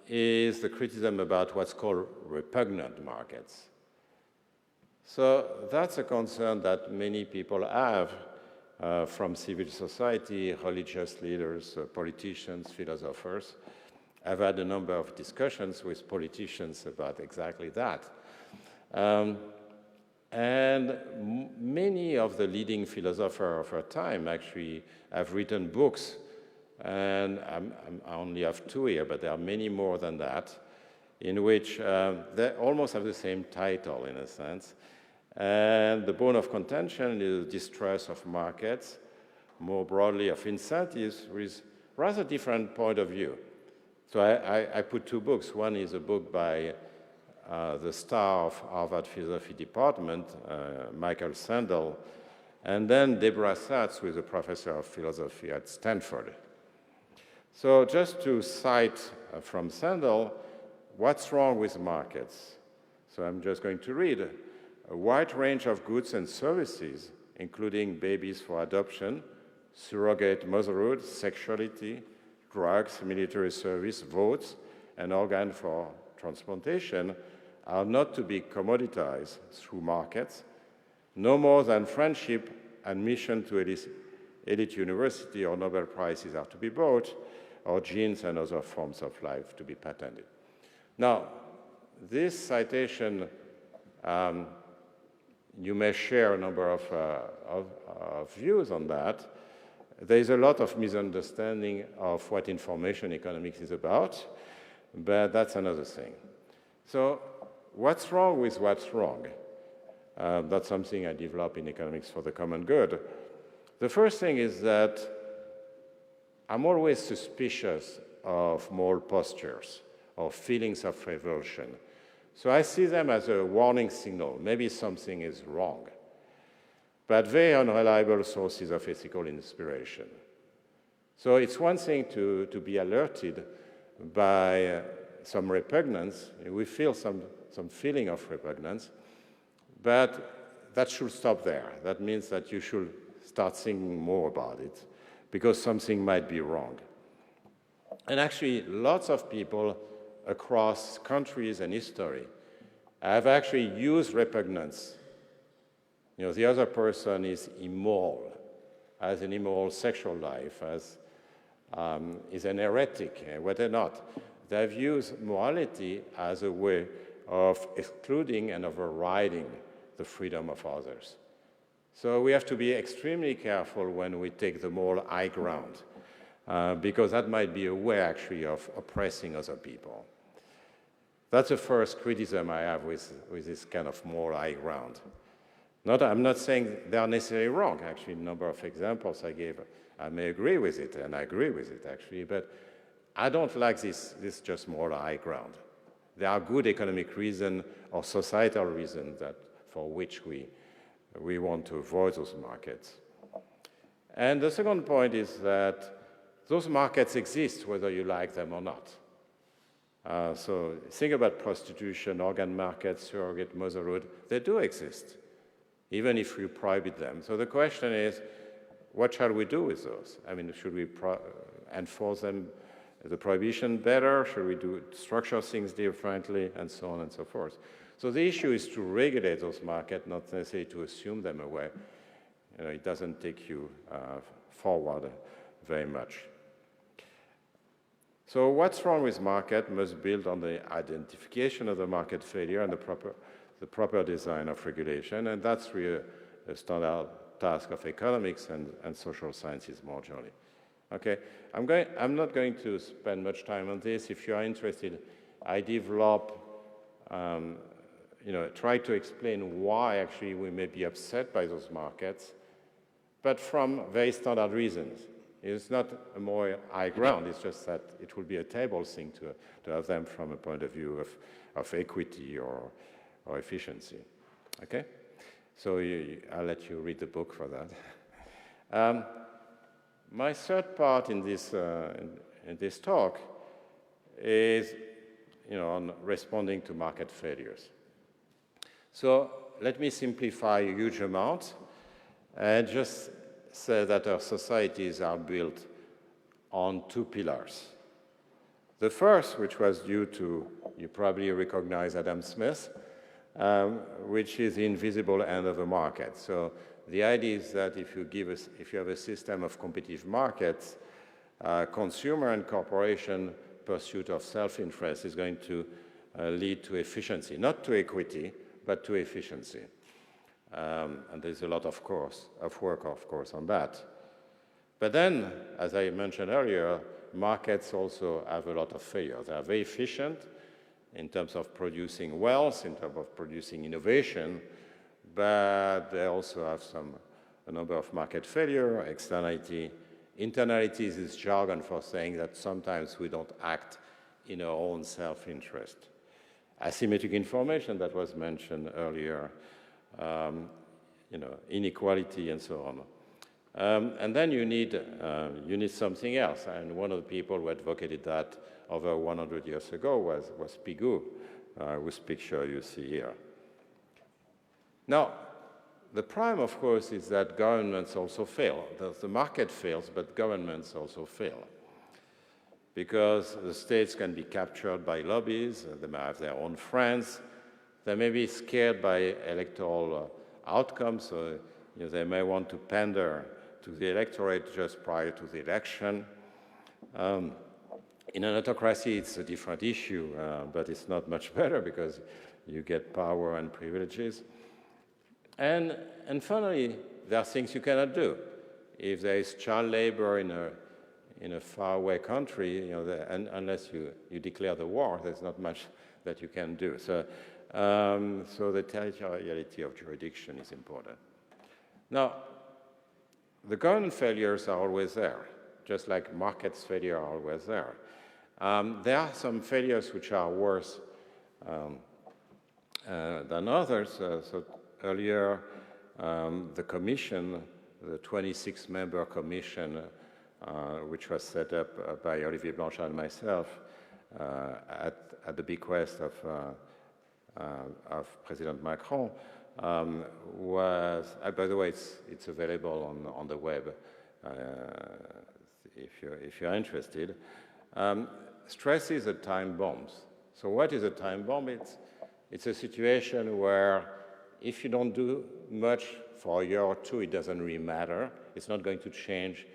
is the criticism about what's called repugnant markets. So that's a concern that many people have from civil society, religious leaders, politicians, philosophers. I've had a number of discussions with politicians about exactly that. And many of the leading philosophers of our time actually have written books, and I only have 2 here, but there are many more than that, in which they almost have the same title, in a sense. And the bone of contention is distrust of markets, more broadly of incentives, with rather different point of view. So I put 2 books. One is a book by the star of Harvard Philosophy Department, Michael Sandel, and then Deborah Satz, who is a professor of philosophy at Stanford. So just to cite from Sandel, what's wrong with markets? So I'm just going to read. A wide range of goods and services, including babies for adoption, surrogate motherhood, sexuality, drugs, military service, votes, and organ for transplantation, are not to be commoditized through markets, no more than friendship, admission to elite university, or Nobel Prizes are to be bought, or genes and other forms of life to be patented. Now, this citation, you may share a number of views on that. There is a lot of misunderstanding of what information economics is about, but that's another thing. So what's wrong with what's wrong? That's something I develop in Economics for the Common Good. The first thing is that I'm always suspicious of moral postures or feelings of revulsion. So I see them as a warning signal. Maybe something is wrong, but very unreliable sources of ethical inspiration. So it's one thing to be alerted by some repugnance. We feel some feeling of repugnance, but that should stop there. That means that you should start thinking more about it, because something might be wrong. And actually, lots of people across countries and history have actually used repugnance. You know, the other person is immoral, has an immoral sexual life, is an heretic, whether or not. They've used morality as a way of excluding and overriding the freedom of others. So we have to be extremely careful when we take the moral high ground, because that might be a way actually of oppressing other people. That's the first criticism I have with this kind of moral high ground. I'm not saying they are necessarily wrong. Actually, a number of examples I gave, I may agree with it, and I agree with it actually, but I don't like this just moral high ground. There are good economic reasons or societal reasons for which we want to avoid those markets. And the second point is that those markets exist whether you like them or not. So think about prostitution, organ markets, surrogate motherhood. They do exist, even if you prohibit them. So the question is, what shall we do with those? I mean, should we enforce them, the prohibition better? Should we structure things differently, and so on and so forth? So the issue is to regulate those markets, not necessarily to assume them away. You know, it doesn't take you forward very much. So what's wrong with market must build on the identification of the market failure and the proper design of regulation, and that's really a standard task of economics and social sciences more generally. Okay, I'm not going to spend much time on this. If you are interested, I develop, try to explain why actually we may be upset by those markets, but from very standard reasons. It's not a more high ground, it's just that it will be a table thing to have them from a point of view of equity or efficiency. Okay? So I'll let you read the book for that. My third part in this talk is on responding to market failures. So let me simplify a huge amount and just say that our societies are built on two pillars. The first, which was due to, you probably recognize Adam Smith, which is the invisible end of the market. So the idea is that if you have a system of competitive markets, consumer and corporation pursuit of self-interest is going to lead to efficiency, not to equity, but to efficiency. And there's a lot of work, of course, on that. But then, as I mentioned earlier, markets also have a lot of failure. They are very efficient in terms of producing wealth, in terms of producing innovation, but they also have a number of market failure, externality. Internality is this jargon for saying that sometimes we don't act in our own self-interest. Asymmetric information that was mentioned earlier, inequality and so on. And then you need something else. And one of the people who advocated that over 100 years ago was Pigou, whose picture you see here. Now, the problem, of course, is that governments also fail. The market fails, but governments also fail. Because the states can be captured by lobbies, they may have their own friends, they may be scared by electoral outcomes, so they may want to pander to the electorate just prior to the election. In an autocracy, it's a different issue, but it's not much better because you get power and privileges. And finally, there are things you cannot do. If there is child labor in a faraway country, you know, unless you declare the war, there's not much that you can do. So the territoriality of jurisdiction is important. Now, the government failures are always there, just like markets failure are always there. There are some failures which are worse than others. So earlier, the commission, the 26-member commission, which was set up by Olivier Blanchard and myself at the bequest of President Macron, was, by the way, it's available on the web if you're interested, stresses the time bombs. So what is a time bomb? It's a situation where if you don't do much for a year or two, it doesn't really matter. It's not going to change,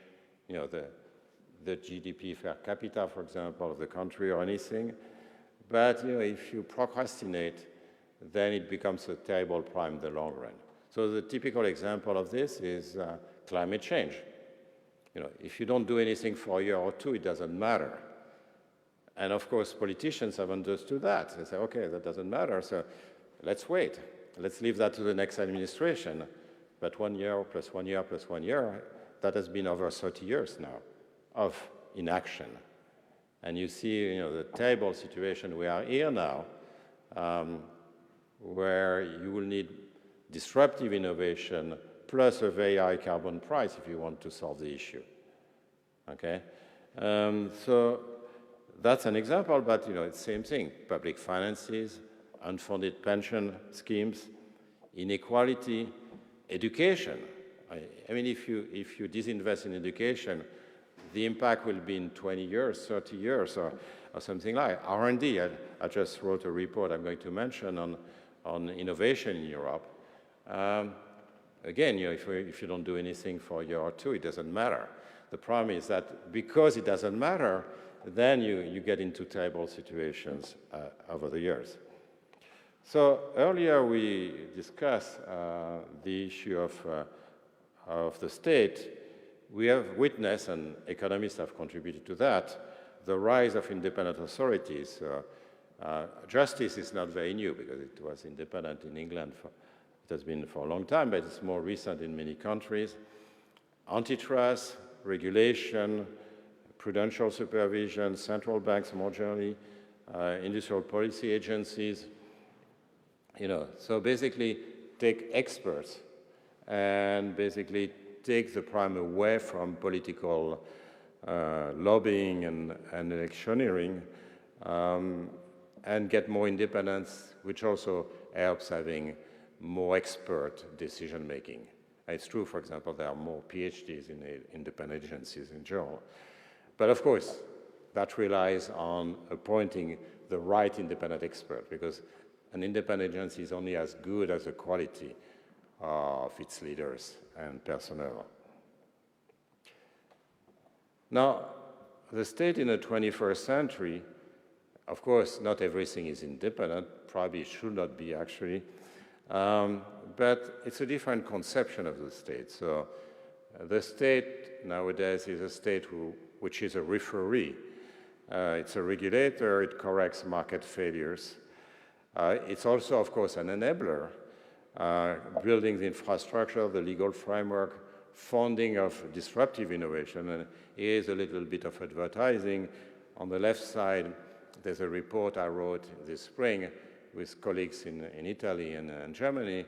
you know, the GDP per capita, for example, of the country or anything. But you know, if you procrastinate, then it becomes a terrible problem in the long run. So the typical example of this is climate change. You know, if you don't do anything for a year or two, it doesn't matter. And of course, politicians have understood that. They say, okay, that doesn't matter, so let's wait. Let's leave that to the next administration. But 1 year plus 1 year plus 1 year, that has been over 30 years now of inaction. And you see, you know, the terrible situation we are here now, where you will need disruptive innovation plus a very high carbon price if you want to solve the issue. Okay? So that's an example, but you know, it's the same thing. Public finances, unfunded pension schemes, inequality, education. I mean, if you disinvest in education, the impact will be in 20 years, 30 years, or something like R&D. I just wrote a report I'm going to mention on innovation in Europe. Again, you know, if you don't do anything for a year or two, it doesn't matter. The problem is that because it doesn't matter, then you get into terrible situations over the years. So earlier we discussed the issue of the state. We have witnessed, and economists have contributed to that, the rise of independent authorities. Justice is not very new because it was independent in England. It has been for a long time, but it's more recent in many countries. Antitrust, regulation, prudential supervision, central banks more generally, industrial policy agencies. You know, so basically take experts and basically take the prime away from political lobbying and electioneering and get more independence, which also helps having more expert decision-making. It's true, for example, there are more PhDs in independent agencies in general. But of course, that relies on appointing the right independent expert, because an independent agency is only as good as the quality of its leaders and personnel. Now, the state in the 21st century, of course, not everything is independent, probably should not be actually, but it's a different conception of the state. So the state nowadays is a state which is a referee. It's a regulator, it corrects market failures. It's also, of course, an enabler, building the infrastructure, the legal framework, funding of disruptive innovation. And here's a little bit of advertising. On the left side, there's a report I wrote this spring with colleagues in Italy and Germany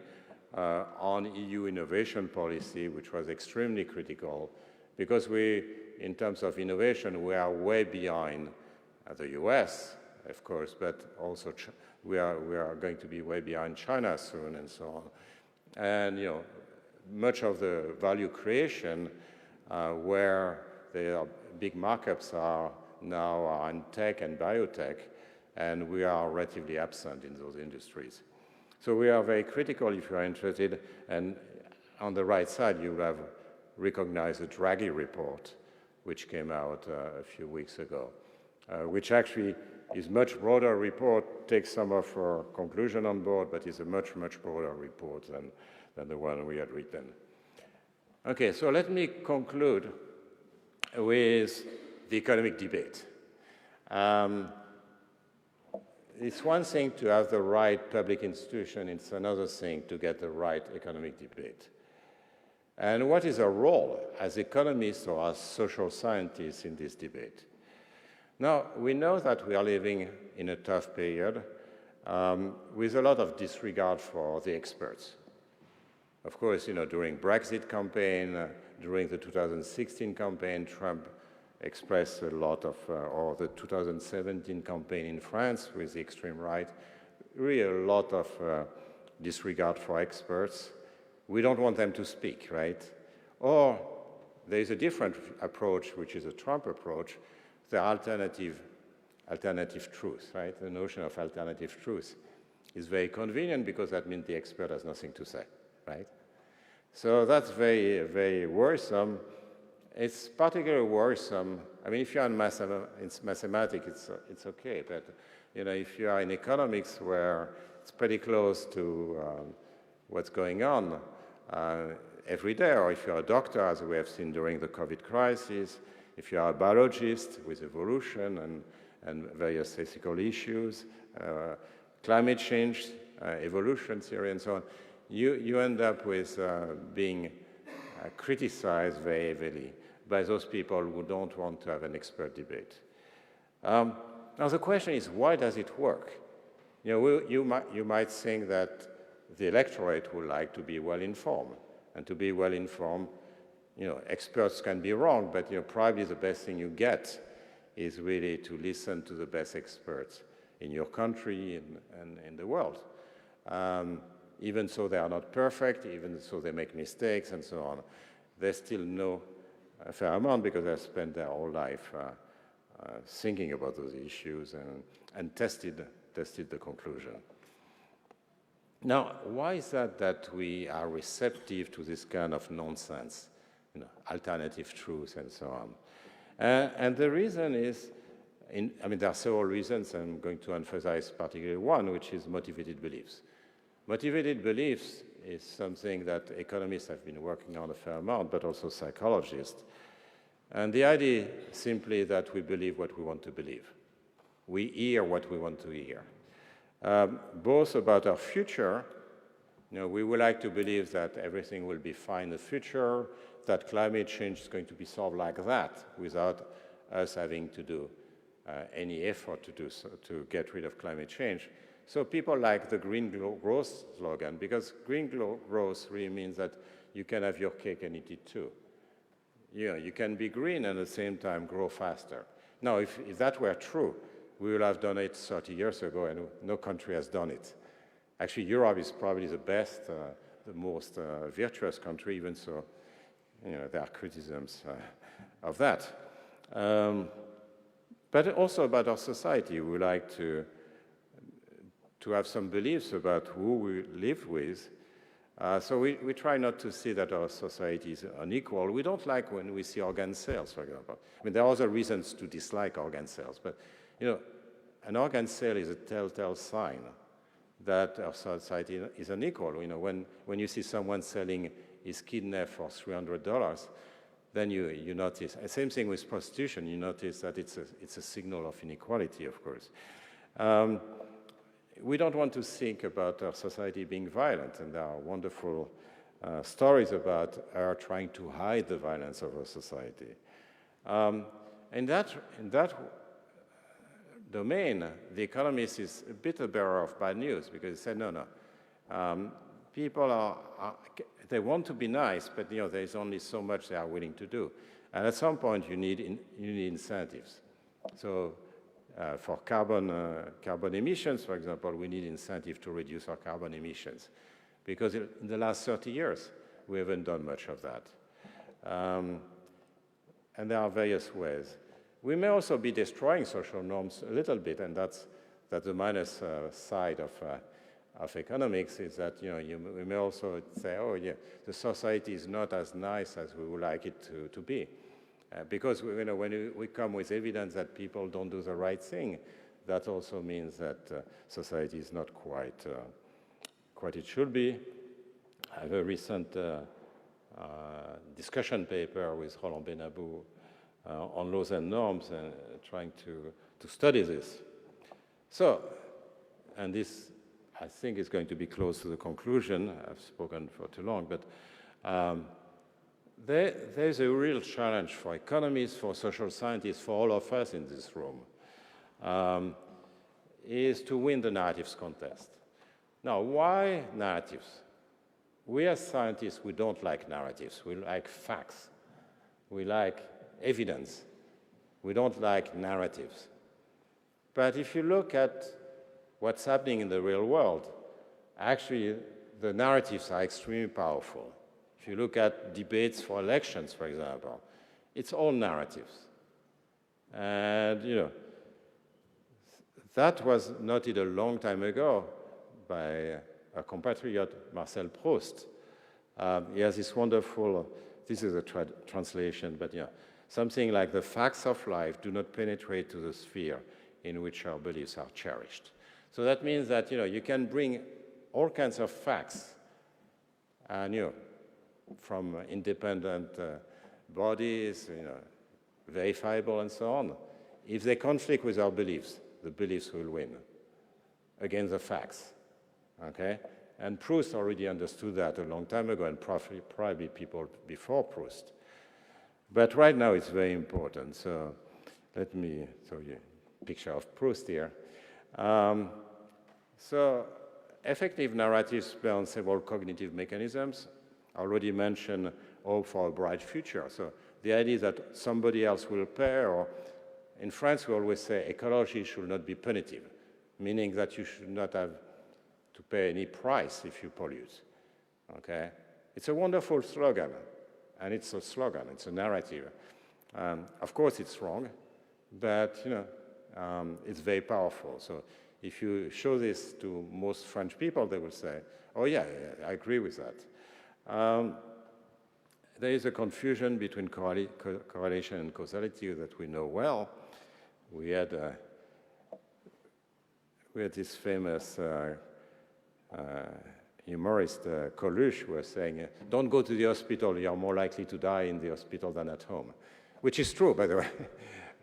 on EU innovation policy, which was extremely critical because in terms of innovation, we are way behind the US, of course, but also we are going to be way behind China soon and so on. And, you know, much of the value creation where the big markups are now are in tech and biotech, and we are relatively absent in those industries. So we are very critical if you are interested, and on the right side you have recognized the Draghi report, which came out a few weeks ago. which actually is much broader report, takes some of our conclusion on board, but is a much, much broader report than the one we had written. Okay, so let me conclude with the economic debate. It's one thing to have the right public institution, it's another thing to get the right economic debate. And what is our role as economists or as social scientists in this debate? Now, we know that we are living in a tough period with a lot of disregard for the experts. Of course, during Brexit campaign, during the 2016 campaign, Trump expressed a lot of, or the 2017 campaign in France with the extreme right, really a lot of disregard for experts. We don't want them to speak, right? Or there's a different approach, which is a Trump approach, the alternative truth, right? The notion of alternative truth is very convenient because that means the expert has nothing to say, right? So that's very, very worrisome. It's particularly worrisome. I mean, if you're in mathematics, it's okay, but if you are in economics, where it's pretty close to what's going on every day, or if you're a doctor, as we have seen during the COVID crisis, if you are a biologist with evolution and various ethical issues, climate change, evolution theory, and so on, you end up with being criticized very heavily by those people who don't want to have an expert debate. Now the question is, why does it work? You might think that the electorate would like to be well informed, and to be well informed, experts can be wrong, but probably the best thing you get is really to listen to the best experts in your country and in the world. Even so they are not perfect, even so they make mistakes and so on, they still know a fair amount because they have spent their whole life thinking about those issues and tested the conclusion. Now, why is that we are receptive to this kind of nonsense, alternative truth and so on? And the reason is, there are several reasons. I'm going to emphasize particularly one, which is motivated beliefs. Motivated beliefs is something that economists have been working on a fair amount, but also psychologists. And the idea is simply that we believe what we want to believe. We hear what we want to hear. Both about our future, we would like to believe that everything will be fine in the future, that climate change is going to be solved like that without us having to do any effort to get rid of climate change. So people like the green growth slogan, because green growth really means that you can have your cake and eat it too. You can be green and at the same time grow faster. Now, if that were true, we would have done it 30 years ago, and no country has done it. Actually, Europe is probably the best, the most virtuous country, even so, there are criticisms of that. But also about our society, we like to have some beliefs about who we live with. So we try not to see that our society is unequal. We don't like when we see organ sales, for example. There are other reasons to dislike organ sales, but an organ sale is a telltale sign that our society is unequal. When you see someone selling his kidney for $300, then you notice. Same thing with prostitution. You notice that it's a signal of inequality, of course. We don't want to think about our society being violent, and there are wonderful stories about her trying to hide the violence of our society. In that domain, the Economist is a bit a bearer of bad news, because he said, no. People they want to be nice, but there's only so much they are willing to do. And at some point, you need incentives. So for carbon emissions, for example, we need incentive to reduce our carbon emissions, because in the last 30 years, we haven't done much of that. And there are various ways. We may also be destroying social norms a little bit, and that's the minus side of economics, is that we may also say, oh yeah, the society is not as nice as we would like it to be. Because when we come with evidence that people don't do the right thing, that also means that society is not quite it should be. I have a recent discussion paper with Roland Benabou on laws and norms and trying to study this. So, and this I think is going to be close to the conclusion. I've spoken for too long, but there's a real challenge for economists, for social scientists, for all of us in this room, is to win the narratives contest. Now, why narratives? We as scientists, we don't like narratives. We like facts. We like evidence. We don't like narratives. But if you look at what's happening in the real world, actually the narratives are extremely powerful. If you look at debates for elections, for example, it's all narratives. And, that was noted a long time ago by a compatriot, Marcel Proust. He has this wonderful, this is a translation, but something like the facts of life do not penetrate to the sphere in which our beliefs are cherished. So that means that, you can bring all kinds of facts, and, from independent bodies, verifiable and so on. If they conflict with our beliefs, the beliefs will win against the facts, okay? And Proust already understood that a long time ago, and probably people before Proust. But right now it's very important. So let me show you a picture of Proust here. So effective narratives play on several cognitive mechanisms. I already mentioned hope for a bright future. So the idea is that somebody else will pay, or in France we always say ecology should not be punitive, meaning that you should not have to pay any price if you pollute, okay? It's a wonderful slogan, and it's a slogan, it's a narrative. Of course it's wrong, but, it's very powerful. So if you show this to most French people, they will say, oh yeah, I agree with that. There is a confusion between correlation and causality that we know well. We had this famous humorist, Coluche, who was saying, don't go to the hospital, you're more likely to die in the hospital than at home. Which is true, by the way.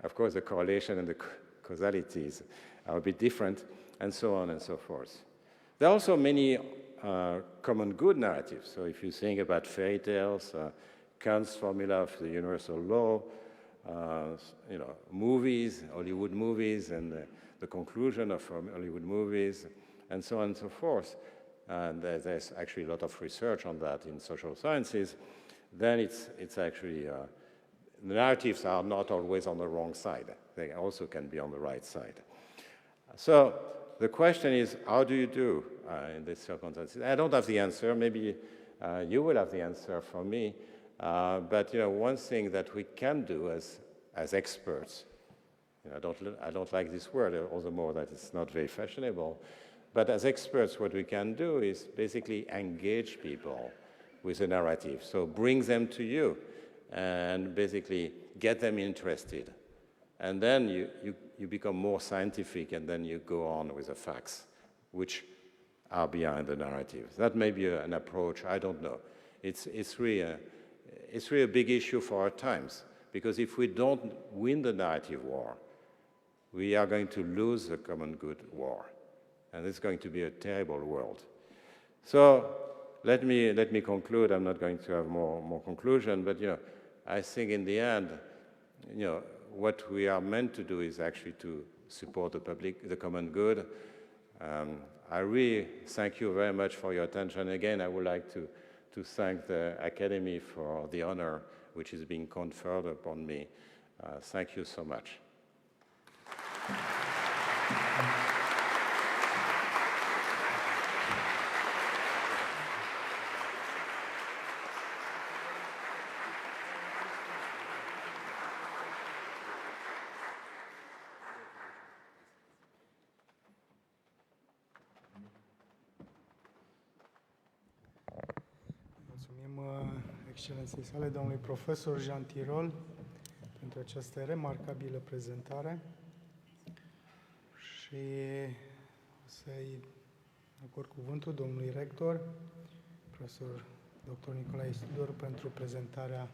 Of course, the correlation and the causalities are a bit different, and so on and so forth. There are also many common good narratives. So if you think about fairy tales, Kant's formula of the universal law, movies, Hollywood movies, and the conclusion of Hollywood movies, and so on and so forth. And there's actually a lot of research on that in social sciences. Then it's actually, the narratives are not always on the wrong side. They also can be on the right side. So the question is, how do you do in these circumstances? I don't have the answer. Maybe you will have the answer for me. But one thing that we can do as experts, I don't like this word, all the more that it's not very fashionable. But as experts, what we can do is basically engage people with a narrative. So bring them to you and basically get them interested. And then you become more scientific, and then you go on with the facts, which are behind the narrative. That may be an approach, I don't know. It's really a big issue for our times, because if we don't win the narrative war, we are going to lose the common good war. And it's going to be a terrible world. So let me conclude. I'm not going to have more conclusion, but I think in the end, what we are meant to do is actually to support the common good. I really thank you very much for your attention. Again, I would like to thank the Academy for the honor which is being conferred upon me. Thank you so much. Mulțumim excelenței sale, domnului profesor Jean Tirole. pentru această remarcabilă prezentare și o să-i acord cuvântul domnului rector, profesor dr. Nicolae Tudor, pentru prezentarea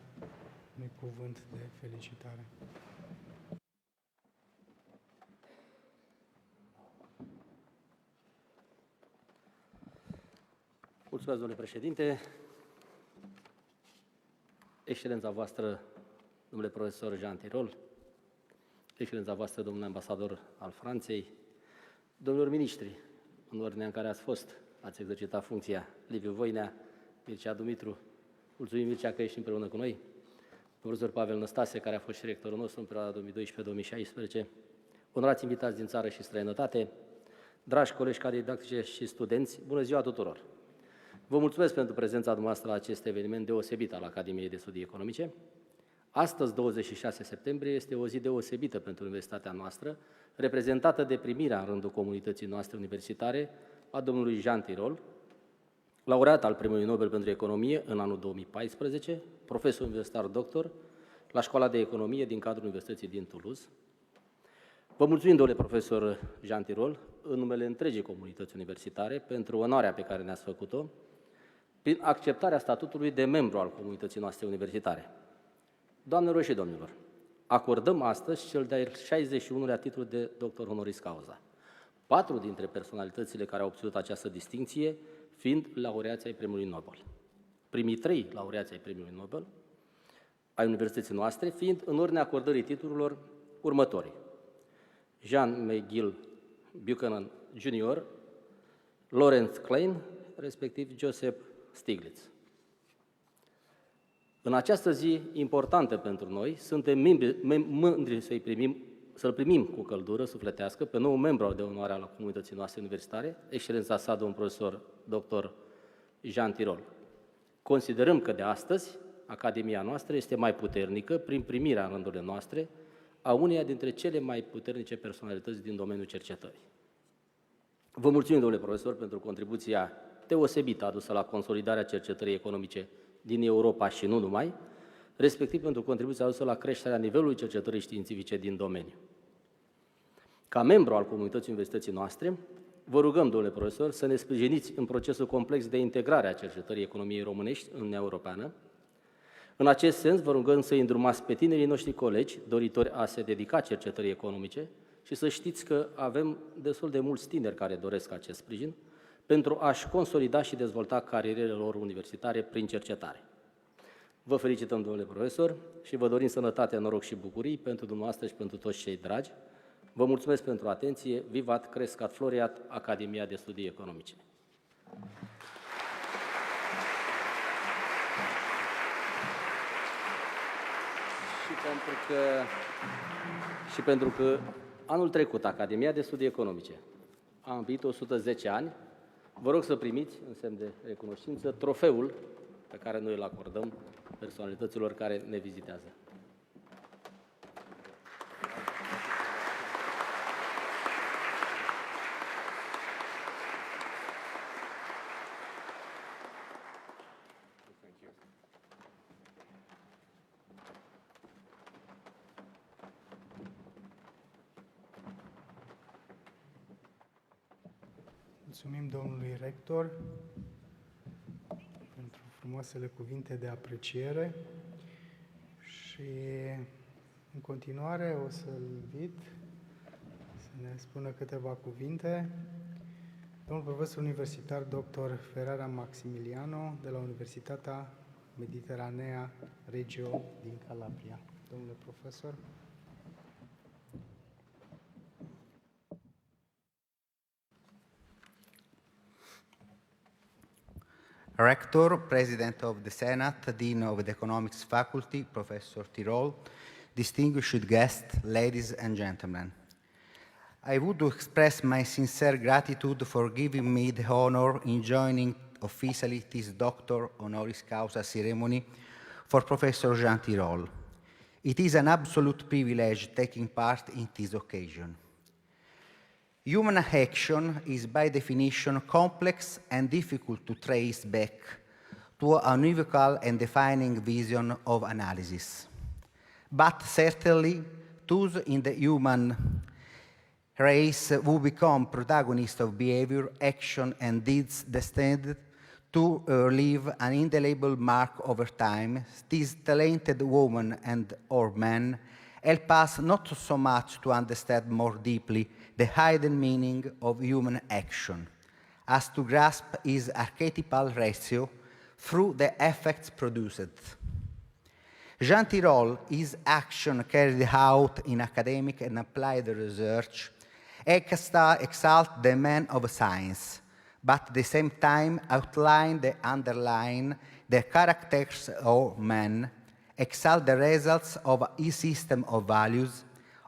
unui cuvânt de felicitare. Mulțumesc, domnule președinte. Excelența voastră, domnule profesor Jean Tirole, Excelența voastră, domnule ambasador al Franței, domnilor miniștri, în ordinea în care ați exercitat funcția, Liviu Voinea, Mircea Dumitru, mulțumim, Mircea, că ești împreună cu noi, profesor Pavel Năstase, care a fost și rectorul nostru în perioada 2012-2016, onorați invitați din țară și străinătate, dragi colegi cadre didactice și studenți, bună ziua tuturor! Vă mulțumesc pentru prezența dumneavoastră la acest eveniment deosebit al Academiei de Studii Economice. Astăzi, 26 septembrie, este o zi deosebită pentru universitatea noastră, reprezentată de primirea în rândul comunității noastre universitare a domnului Jean Tirole, laureat al Premiului Nobel pentru Economie în anul 2014, profesor universitar doctor la Școala de Economie din cadrul Universității din Toulouse. Vă mulțumim, domnule profesor Jean Tirole, în numele întregii comunități universitare, pentru onoarea pe care ne-ați făcut-o, prin acceptarea statutului de membru al comunității noastre universitare. Doamnelor și domnilor, acordăm astăzi cel de-al 61-lea titlu de doctor Honoris Causa, 4 dintre personalitățile care au obținut această distincție fiind laureați ai Premiului Nobel. Primii 3 laureați ai Premiului Nobel ai universității noastre fiind în ordinea acordării titlurilor următorii: Jean McGill Buchanan Jr., Lawrence Klein, respectiv Joseph Stiglitz. În această zi importantă pentru noi, suntem mândri să-l primim cu căldură sufletească pe nou membru de onoare al comunității noastre universitare, excelența sa, domnul profesor dr. Jean Tirole. Considerăm că de astăzi Academia noastră este mai puternică prin primirea în rândurile noastre a uneia dintre cele mai puternice personalități din domeniul cercetării. Vă mulțumim, domnule profesor, pentru contribuția deosebită adusă la consolidarea cercetării economice din Europa și nu numai, respectiv pentru contribuția adusă la creșterea nivelului cercetării științifice din domeniu. Ca membru al comunității universității noastre, vă rugăm, domnule profesor, să ne sprijiniți în procesul complex de integrare a cercetării economiei românești în Uniunea Europeană. În acest sens, vă rugăm să îndrumați pe tinerii noștri colegi, doritori a se dedica cercetării economice, și să știți că avem destul de mulți tineri care doresc acest sprijin, pentru a-și consolida și dezvolta carierele lor universitare prin cercetare. Vă felicităm, domnule profesor, și vă dorim sănătate, noroc și bucurii pentru dumneavoastră și pentru toți cei dragi. Vă mulțumesc pentru atenție. Vivat, crescat, floreat, Academia de Studii Economice. Și pentru că anul trecut Academia de Studii Economice a împlinit 110 ani, vă rog să primiți, în semn de recunoștință, trofeul pe care noi îl acordăm personalităților care ne vizitează. Mulțumim domnului rector pentru frumoasele cuvinte de apreciere și în continuare o să-l invit să ne spună câteva cuvinte domnul profesor universitar dr. Ferrara Maximiliano de la Universitatea Mediteranea Regio din Calabria. Domnule profesor. Rector, President of the Senate, Dean of the Economics Faculty, Professor Tirole, distinguished guests, ladies and gentlemen. I would express my sincere gratitude for giving me the honor in joining officially this Doctor Honoris Causa ceremony for Professor Jean Tirole. It is an absolute privilege taking part in this occasion. Human action is by definition complex and difficult to trace back to a univocal and defining vision of analysis. but certainly those in the human race who become protagonists of behavior, action, and deeds destined to leave an indelible mark over time. These talented women and or men help us not so much to understand more deeply the hidden meaning of human action, as to grasp its archetypal ratio through the effects produced. Jean Tirole, his action carried out in academic and applied research, exalt the man of science, but at the same time outline the underline the characters of man, exalt the results of his system of values,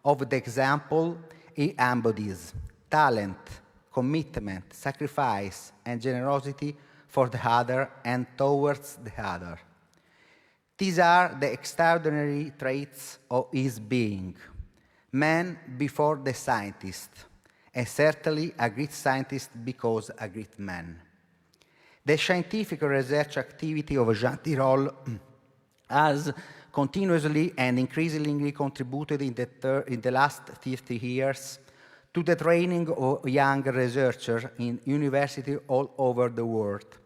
of the example he embodies, talent, commitment, sacrifice, and generosity for the other and towards the other. These are the extraordinary traits of his being. Man before the scientist, and certainly a great scientist because a great man. The scientific research activity of Jean Tirole has continuously and increasingly contributed in the last 50 years to the training of young researchers in universities all over the world,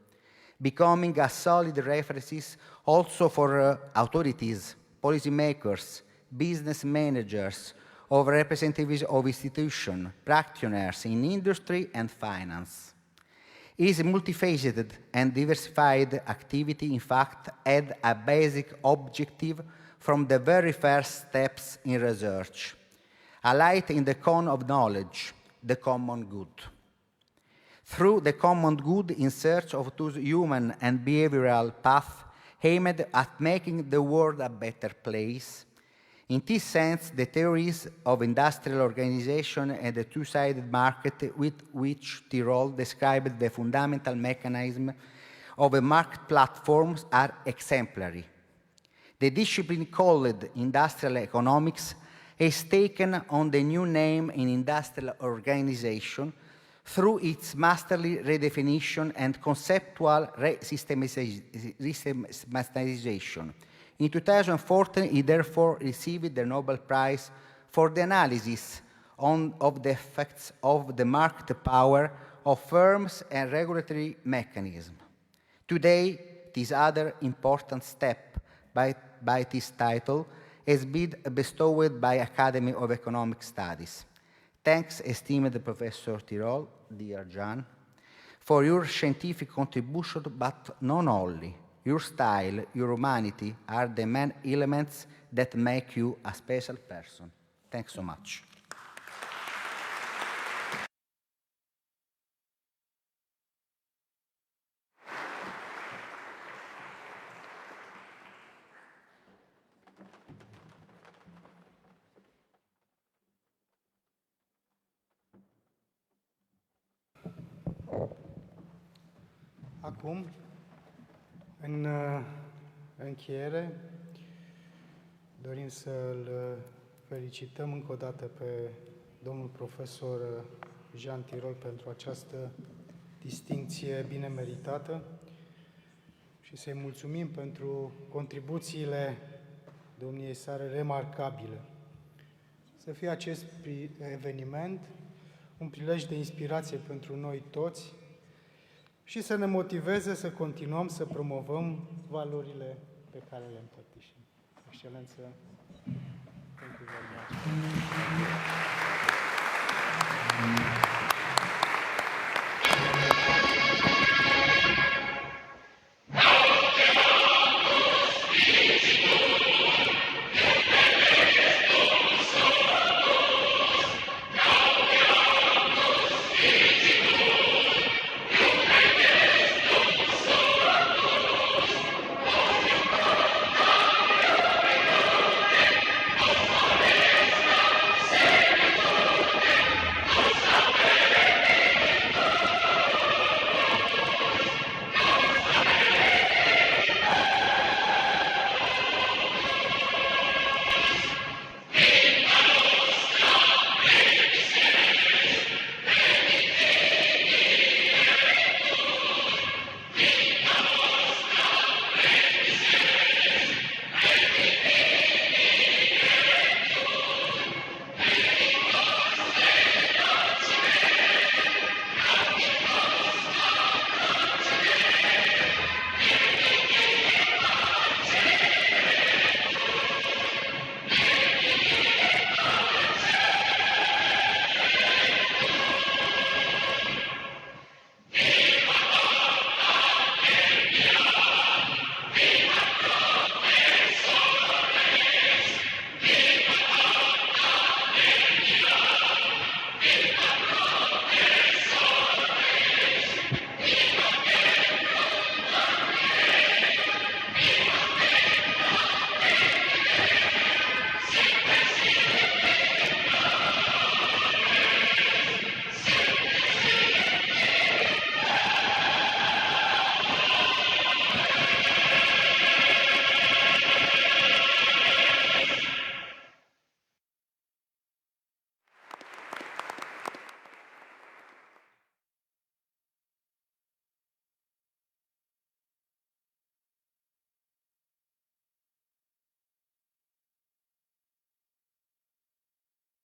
becoming a solid reference also for authorities, policymakers, business managers, of representatives of institutions, practitioners in industry and finance. His multifaceted and diversified activity, in fact, had a basic objective from the very first steps in research, a light in the cone of knowledge, the common good. Through the common good in search of those human and behavioral paths aimed at making the world a better place. In this sense, the theories of industrial organization and the two-sided market with which Tirole described the fundamental mechanism of a market platforms are exemplary. The discipline called industrial economics is taken on the new name in industrial organization through its masterly redefinition and conceptual systematization. In 2014, he therefore received the Nobel Prize for the analysis of the effects of the market power of firms and regulatory mechanisms. Today, this other important step by this title has been bestowed by Academy of Economic Studies. Thanks, esteemed Professor Tirole, dear Jean, for your scientific contribution, but not only. Your style, your humanity are the main elements that make you a special person. Thanks so much. Acum, în încheiere, dorim să-l felicităm încă o dată pe domnul profesor Jean Tirole pentru această distincție bine meritată și să-i mulțumim pentru contribuțiile domniei sale remarcabile. Să fie acest eveniment un prilej de inspirație pentru noi toți și să ne motiveze să continuăm să promovăm valorile pe care le împărtășim. Excelență, thank you very much.